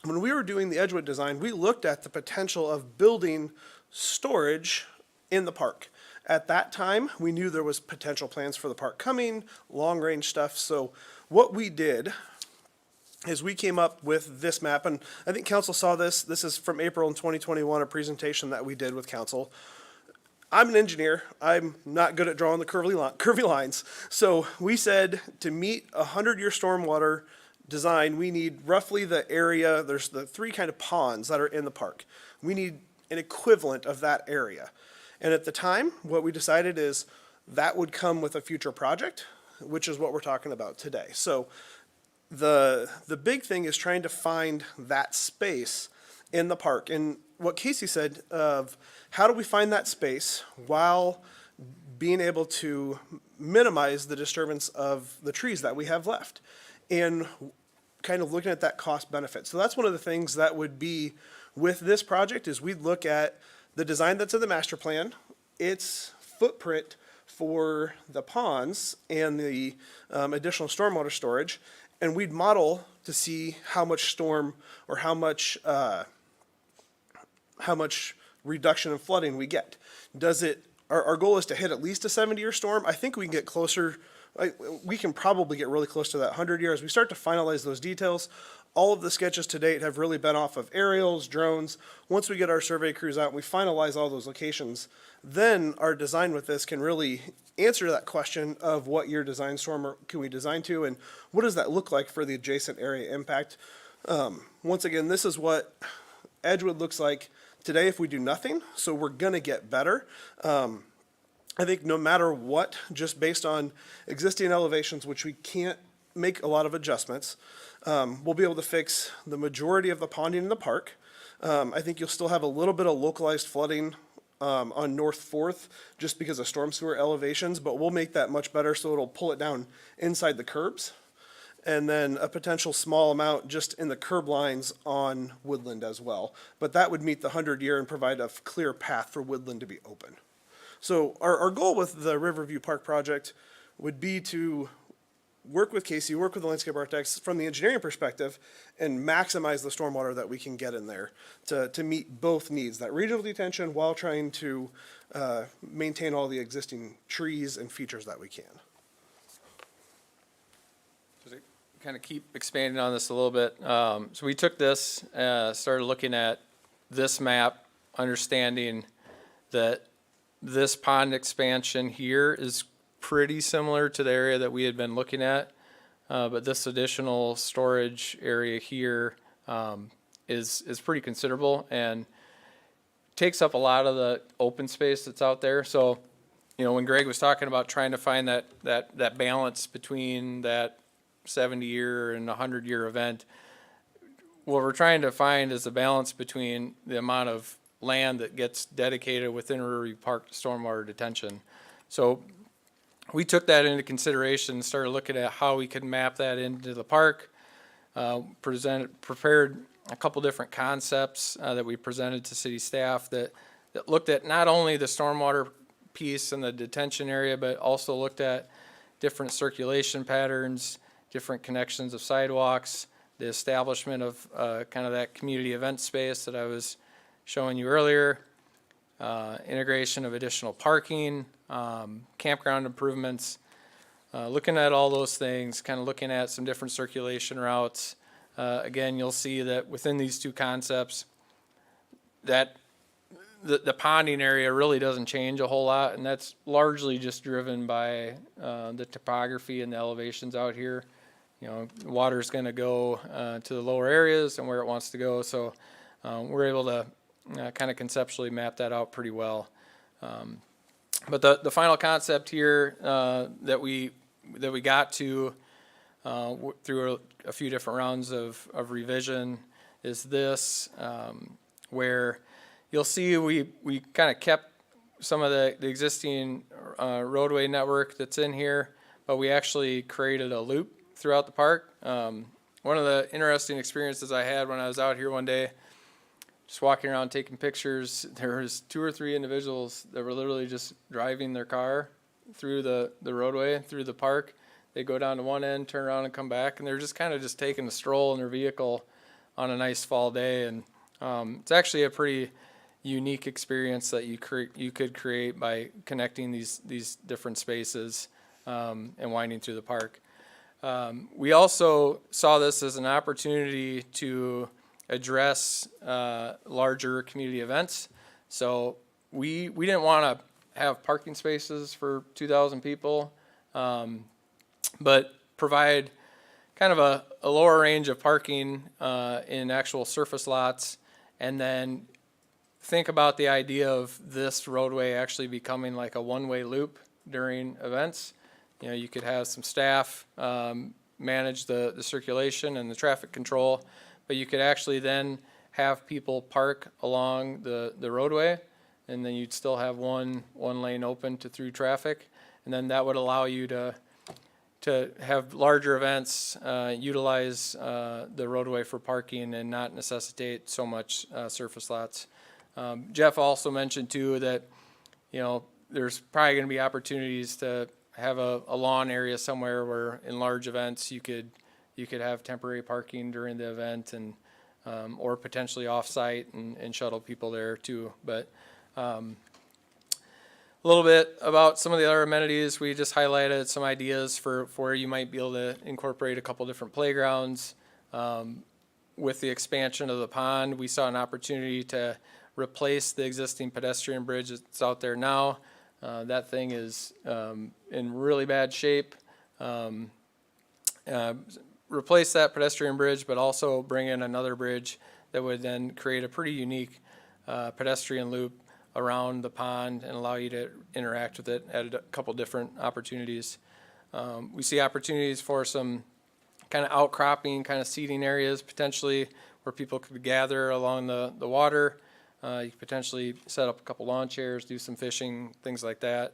When we were doing the Edgewood design, we looked at the potential of building storage in the park. At that time, we knew there was potential plans for the park coming, long-range stuff. So what we did is we came up with this map, and I think council saw this. This is from April in 2021, a presentation that we did with council. I'm an engineer. I'm not good at drawing the curvy lines. So we said to meet a 100-year stormwater design, we need roughly the area, there's the 3 kind of ponds that are in the park. We need an equivalent of that area. And at the time, what we decided is that would come with a future project, which is what we're talking about today. So the big thing is trying to find that space in the park. And what Casey said of how do we find that space while being able to minimize the disturbance of the trees that we have left, and kind of looking at that cost benefit. So that's one of the things that would be with this project is we'd look at the design that's in the master plan, its footprint for the ponds and the additional stormwater storage, and we'd model to see how much storm or how much reduction in flooding we get. Does it, our goal is to hit at least a 70-year storm. I think we can get closer, we can probably get really close to that 100-year. As we start to finalize those details, all of the sketches to date have really been off of aerials, drones. Once we get our survey crews out and we finalize all those locations, then our design with this can really answer that question of what year design storm can we design to, and what does that look like for the adjacent area impact. Once again, this is what Edgewood looks like today if we do nothing, so we're gonna get better. I think no matter what, just based on existing elevations, which we can't make a lot of adjustments, we'll be able to fix the majority of the ponding in the park. I think you'll still have a little bit of localized flooding on North 4th just because of storm sewer elevations, but we'll make that much better so it'll pull it down inside the curbs. And then a potential small amount just in the curb lines on Woodland as well. But that would meet the 100-year and provide a clear path for Woodland to be open. So our goal with the Riverview Park project would be to work with Casey, work with the landscape architects from the engineering perspective, and maximize the stormwater that we can get in there to meet both needs, that regional detention while trying to maintain all the existing trees and features that we can. Kind of keep expanding on this a little bit. So we took this, started looking at this map, understanding that this pond expansion here is pretty similar to the area that we had been looking at, but this additional storage area here is pretty considerable and takes up a lot of the open space that's out there. So, you know, when Greg was talking about trying to find that balance between that 70-year and 100-year event, what we're trying to find is a balance between the amount of land that gets dedicated within Riverview Park to stormwater detention. So we took that into consideration, started looking at how we could map that into the park, prepared a couple different concepts that we presented to city staff that looked at not only the stormwater piece and the detention area, but also looked at different circulation patterns, different connections of sidewalks, the establishment of kind of that community event space that I was showing you earlier, integration of additional parking, campground improvements, looking at all those things, kind of looking at some different circulation routes. Again, you'll see that within these two concepts, that the ponding area really doesn't change a whole lot, and that's largely just driven by the topography and the elevations out here. You know, water's going to go to the lower areas and where it wants to go, so we're able to kind of conceptually map that out pretty well. But the final concept here that we got to through a few different rounds of revision is this, where you'll see we kind of kept some of the existing roadway network that's in here, but we actually created a loop throughout the park. One of the interesting experiences I had when I was out here one day, just walking around taking pictures, there was 2 or 3 individuals that were literally just driving their car through the roadway, through the park. They go down to one end, turn around and come back, and they're just kind of just taking a stroll in their vehicle on a nice fall day. And it's actually a pretty unique experience that you could create by connecting these different spaces and winding through the park. We also saw this as an opportunity to address larger community events. So we didn't want to have parking spaces for 2,000 people, but provide kind of a lower range of parking in actual surface lots, and then think about the idea of this roadway actually becoming like a one-way loop during events. You know, you could have some staff manage the circulation and the traffic control, but you could actually then have people park along the roadway, and then you'd still have one lane open to through traffic, and then that would allow you to have larger events, utilize the roadway for parking and not necessitate so much surface lots. Jeff also mentioned too that, you know, there's probably going to be opportunities to have a lawn area somewhere where in large events you could have temporary parking during the event, and or potentially off-site and shuttle people there too. But a little bit about some of the other amenities. We just highlighted some ideas for where you might be able to incorporate a couple different playgrounds. With the expansion of the pond, we saw an opportunity to replace the existing pedestrian bridge that's out there now. That thing is in really bad shape. Replace that pedestrian bridge, but also bring in another bridge that would then create a pretty unique pedestrian loop around the pond and allow you to interact with it at a couple different opportunities. We see opportunities for some kind of outcropping, kind of seating areas potentially where people could gather along the water. You could potentially set up a couple lawn chairs, do some fishing, things like that.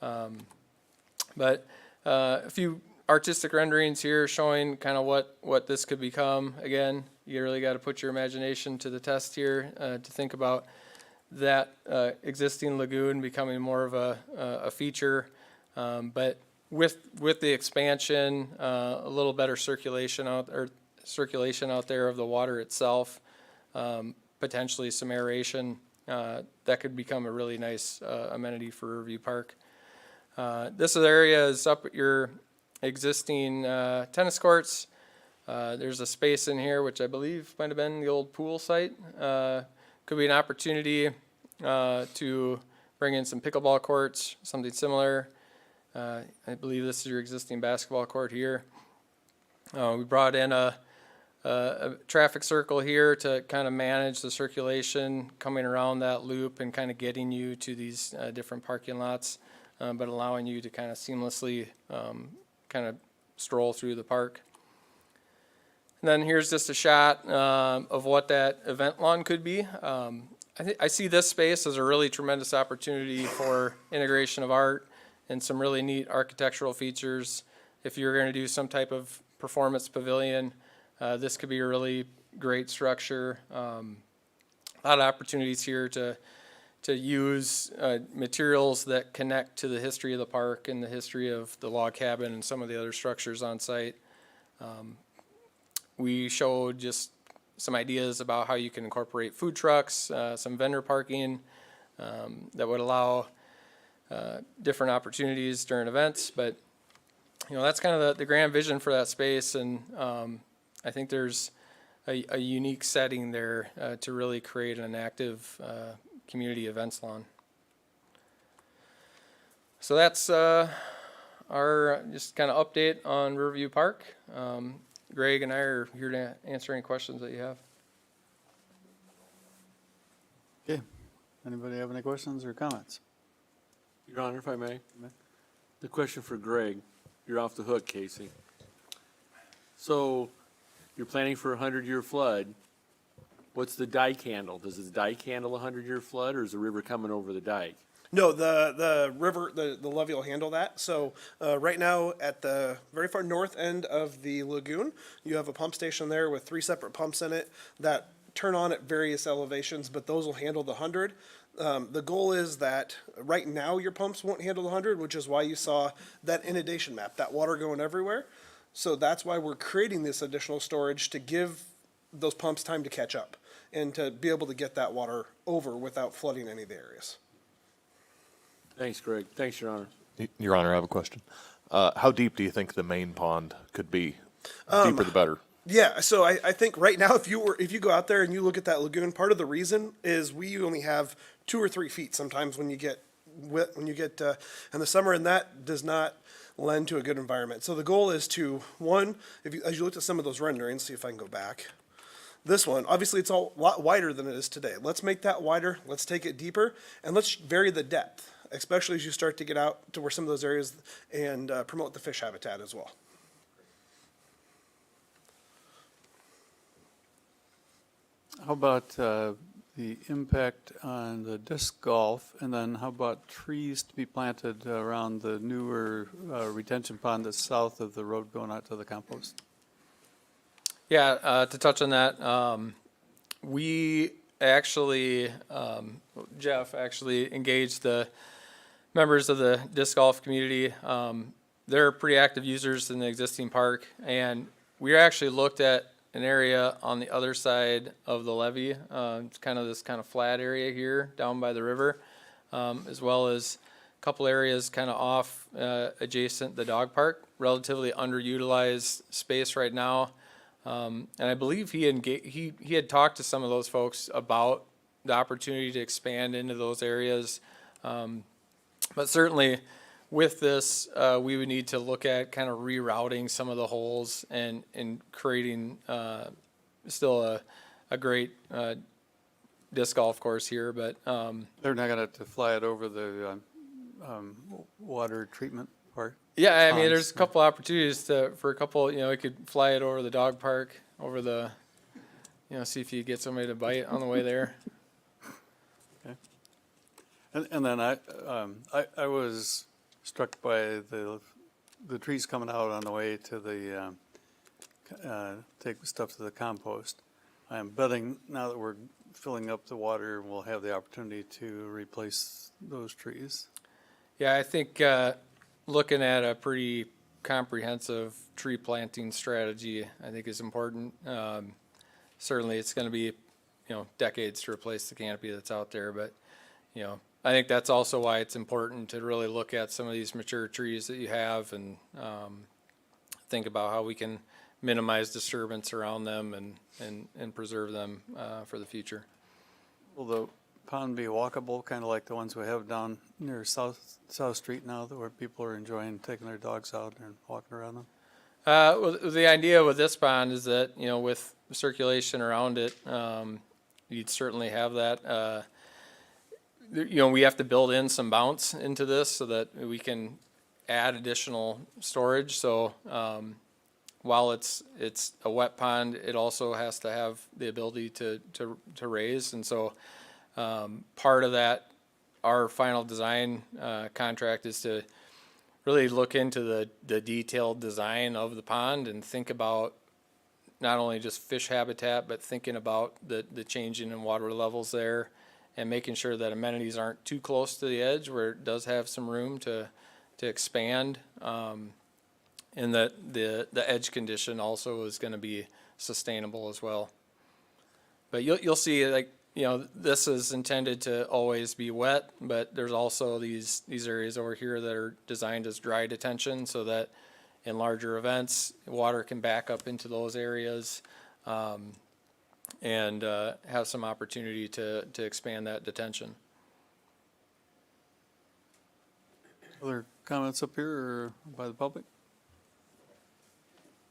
But a few artistic renderings here showing kind of what this could become. Again, you really got to put your imagination to the test here to think about that existing lagoon becoming more of a feature. But with the expansion, a little better circulation out there of the water itself, potentially some aeration, that could become a really nice amenity for Riverview Park. This area is up at your existing tennis courts. There's a space in here which I believe might have been the old pool site. Could be an opportunity to bring in some pickleball courts, something similar. I believe this is your existing basketball court here. We brought in a traffic circle here to kind of manage the circulation coming around that loop and kind of getting you to these different parking lots, but allowing you to kind of seamlessly kind of stroll through the park. And then here's just a shot of what that event lawn could be. I see this space as a really tremendous opportunity for integration of art and some really neat architectural features. If you're going to do some type of performance pavilion, this could be a really great structure. A lot of opportunities here to use materials that connect to the history of the park and the history of the log cabin and some of the other structures on site. We showed just some ideas about how you can incorporate food trucks, some vendor parking that would allow different opportunities during events. But you know, that's kind of the grand vision for that space, and I think there's a unique setting there to really create an active community events lawn. So that's our just kind of update on Riverview Park. Greg and I are here to answer any questions that you have. Okay. Anybody have any questions or comments? Your Honor, if I may. The question for Greg. You're off the hook, Casey. So you're planning for a 100-year flood. What's the dike handle? Does the dike handle a 100-year flood, or is the river coming over the dike? No, the river, the levee will handle that. So right now at the very far north end of the lagoon, you have a pump station there with 3 separate pumps in it that turn on at various elevations, but those will handle the 100. The goal is that right now your pumps won't handle the 100, which is why you saw that inundation map, that water going everywhere. So that's why we're creating this additional storage to give those pumps time to catch up. and to be able to get that water over without flooding any of the areas. Thanks, Greg. Thanks, Your Honor. Your Honor, I have a question. How deep do you think the main pond could be? Deeper the better. Yeah, so I think right now, if you go out there and you look at that lagoon, part of the reason is we only have 2 or 3 feet sometimes when you get wet, in the summer, and that does not lend to a good environment. So the goal is to, one, as you looked at some of those renderings, see if I can go back. This one, obviously it's a lot wider than it is today. Let's make that wider, let's take it deeper, and let's vary the depth, especially as you start to get out to where some of those areas and promote the fish habitat as well. How about the impact on the disc golf, and then how about trees to be planted around the newer retention pond that's south of the road going out to the compost? Yeah, to touch on that, we actually, Jeff actually engaged the members of the disc golf community. They're pretty active users in the existing park, and we actually looked at an area on the other side of the levee. It's kind of this kind of flat area here down by the river, as well as a couple areas kind of off adjacent the dog park, relatively underutilized space right now. And I believe he had talked to some of those folks about the opportunity to expand into those areas. But certainly with this, we would need to look at kind of rerouting some of the holes and creating still a great disc golf course here. But They're not going to have to fly it over the water treatment part? yeah, I mean, ponds, there's a couple opportunities for a couple, you could fly it over the dog park, over the, see if you get somebody to bite on the way there. Okay. And then I was struck by the trees coming out on the way to the, take stuff to the compost. I'm betting now that we're filling up the water, we'll have the opportunity to replace those trees. Yeah, I think looking at a pretty comprehensive tree planting strategy, I think is important. Certainly, it's going to be, decades to replace the canopy that's out there, but, I think that's also why it's important to really look at some of these mature trees that you have and think about how we can minimize disturbance around them and preserve them for the future. Will the pond be walkable, kind of like the ones we have down near South Street now, where people are enjoying taking their dogs out and walking around them? Well, the idea with this pond is that, with circulation around it, you'd certainly have that. We have to build in some bounce into this so that we can add additional storage. So while it's a wet pond, it also has to have the ability to raise. And so part of that, our final design contract is to really look into the detailed design of the pond and think about not only just fish habitat, but thinking about the changing in water levels there and making sure that amenities aren't too close to the edge where it does have some room to expand. And that the edge condition also is going to be sustainable as well. But you'll see, this is intended to always be wet, but there's also these areas over here that are designed as dry detention so that in larger events, water can back up into those areas and have some opportunity to expand that detention. Other comments up here or by the public?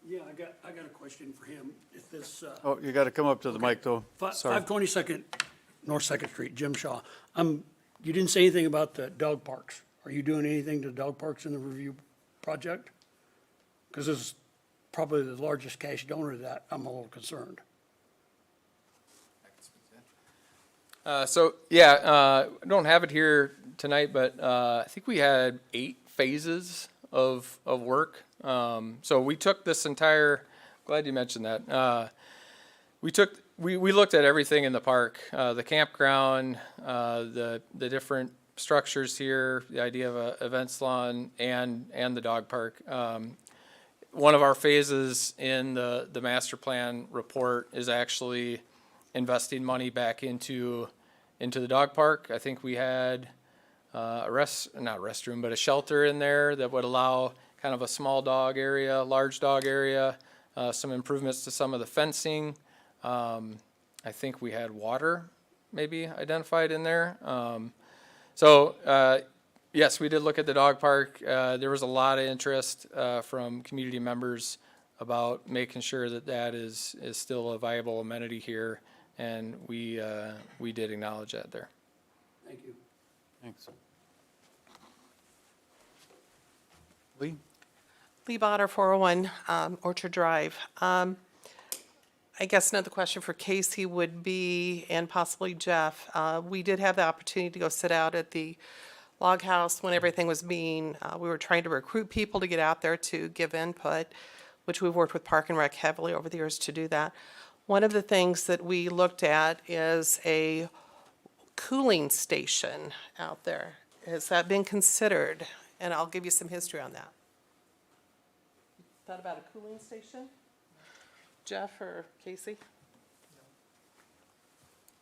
Yeah, I got a question for him. If this, Oh, you got to come up to the mic, though. Sorry. 522nd North Second Street, Jim Shaw. You didn't say anything about the dog parks. Are you doing anything to dog parks in the review project? Because this is probably the largest cash donor to that. I'm a little concerned. I don't have it here tonight, but I think we had 8 phases of work. So we took this entire, glad you mentioned that. We looked at everything in the park, the campground, the different structures here, the idea of a events lawn and the dog park. One of our phases in the master plan report is actually investing money back into the dog park. I think we had not restroom, but a shelter in there that would allow kind of a small dog area, large dog area, some improvements to some of the fencing. I think we had water maybe identified in there. Yes, we did look at the dog park. There was a lot of interest from community members about making sure that that is still a viable amenity here, and we did acknowledge that there. Thank you. Thanks. Lee? Lee Botter, 401 Orchard Drive. I guess another question for Casey would be, and possibly Jeff, we did have the opportunity to go sit out at the log house when everything was being, we were trying to recruit people to get out there to give input, which we've worked with Park and Rec heavily over the years to do that. One of the things that we looked at is a cooling station out there. Has that been considered? And I'll give you some history on that. Thought about a cooling station? Jeff or Casey?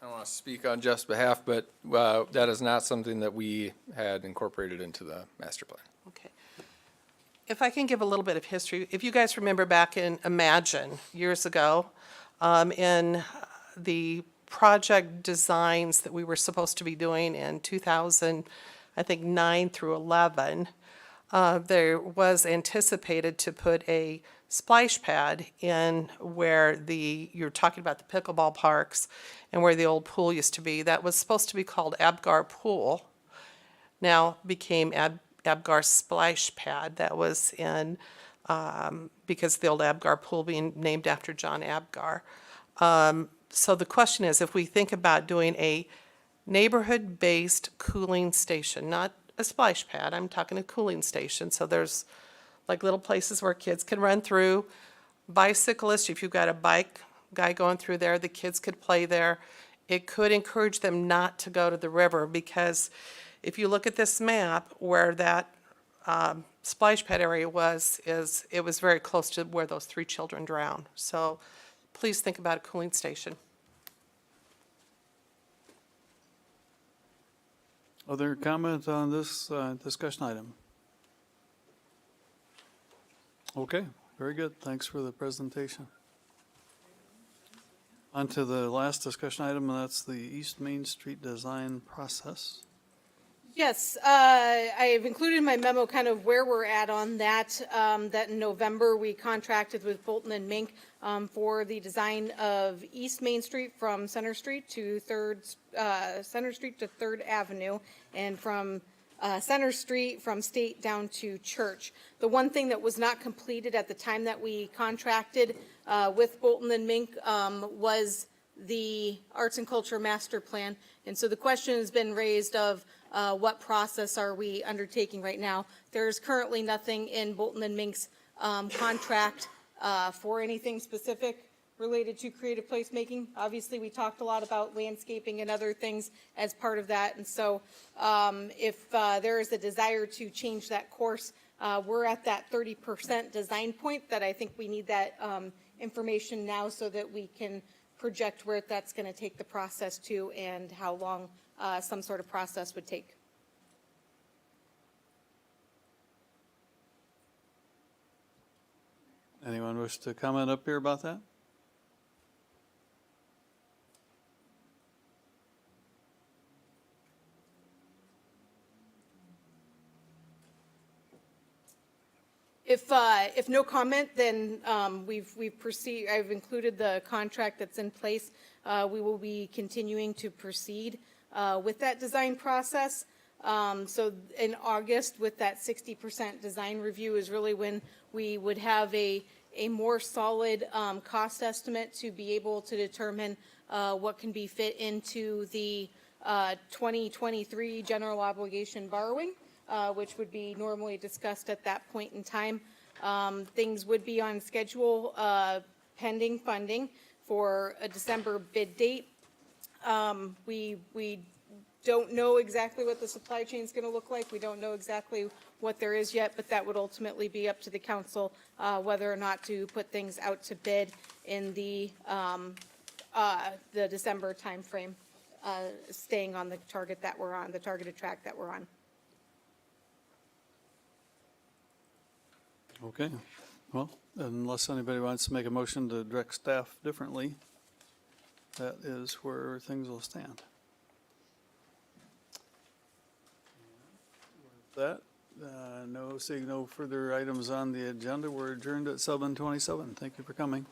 I don't want to speak on Jeff's behalf, but that is not something that we had incorporated into the master plan. Okay. If I can give a little bit of history, if you guys remember back in Imagine years ago, in the project designs that we were supposed to be doing in 2000, I think 9 through 11, there was anticipated to put a splash pad in where you're talking about the pickleball parks and where the old pool used to be. That was supposed to be called Abgar Pool, now became Abgar Splash Pad. That was in, because the old Abgar Pool being named after John Abgar. So the question is, if we think about doing a neighborhood-based cooling station, not a splash pad, I'm talking a cooling station, so there's like little places where kids can run through. Bicyclists, if you've got a bike guy going through there, the kids could play there. It could encourage them not to go to the river, because if you look at this map where that splash pad area was, it was very close to where those 3 children drowned. So please think about a cooling station. Other comment on this discussion item? Okay, very good. Thanks for the presentation. On to the last discussion item, and that's the East Main Street design process. Yes, I have included in my memo kind of where we're at on that. That in November, we contracted with Bolton and Mink for the design of East Main Street from Center Street to 3rd Avenue, and from Center Street from State down to Church. The one thing that was not completed at the time that we contracted with Bolton and Mink was the Arts and Culture Master Plan. And so the question has been raised of what process are we undertaking right now. There's currently nothing in Bolton and Mink's contract for anything specific related to creative placemaking. Obviously, we talked a lot about landscaping and other things as part of that. And so if there is a desire to change that course, we're at that 30% design point that I think we need that information now so that we can project where that's going to take the process to and how long some sort of process would take. Anyone wish to comment up here about that? If no comment, then we've proceed. I've included the contract that's in place. We will be continuing to proceed with that design process. So in August, with that 60% design review, is really when we would have a more solid cost estimate to be able to determine what can be fit into the 2023 general obligation borrowing. Which would be normally discussed at that point in time. Things would be on schedule pending funding for a December bid date. We don't know exactly what the supply chain is going to look like. We don't know exactly what there is yet, but that would ultimately be up to the council whether or not to put things out to bid in the the December timeframe, staying on the target that we're on, the targeted track that we're on. Okay, well, unless anybody wants to make a motion to direct staff differently, that is where things will stand. With that, seeing no further items on the agenda, we're adjourned at 7:27. Thank you for coming.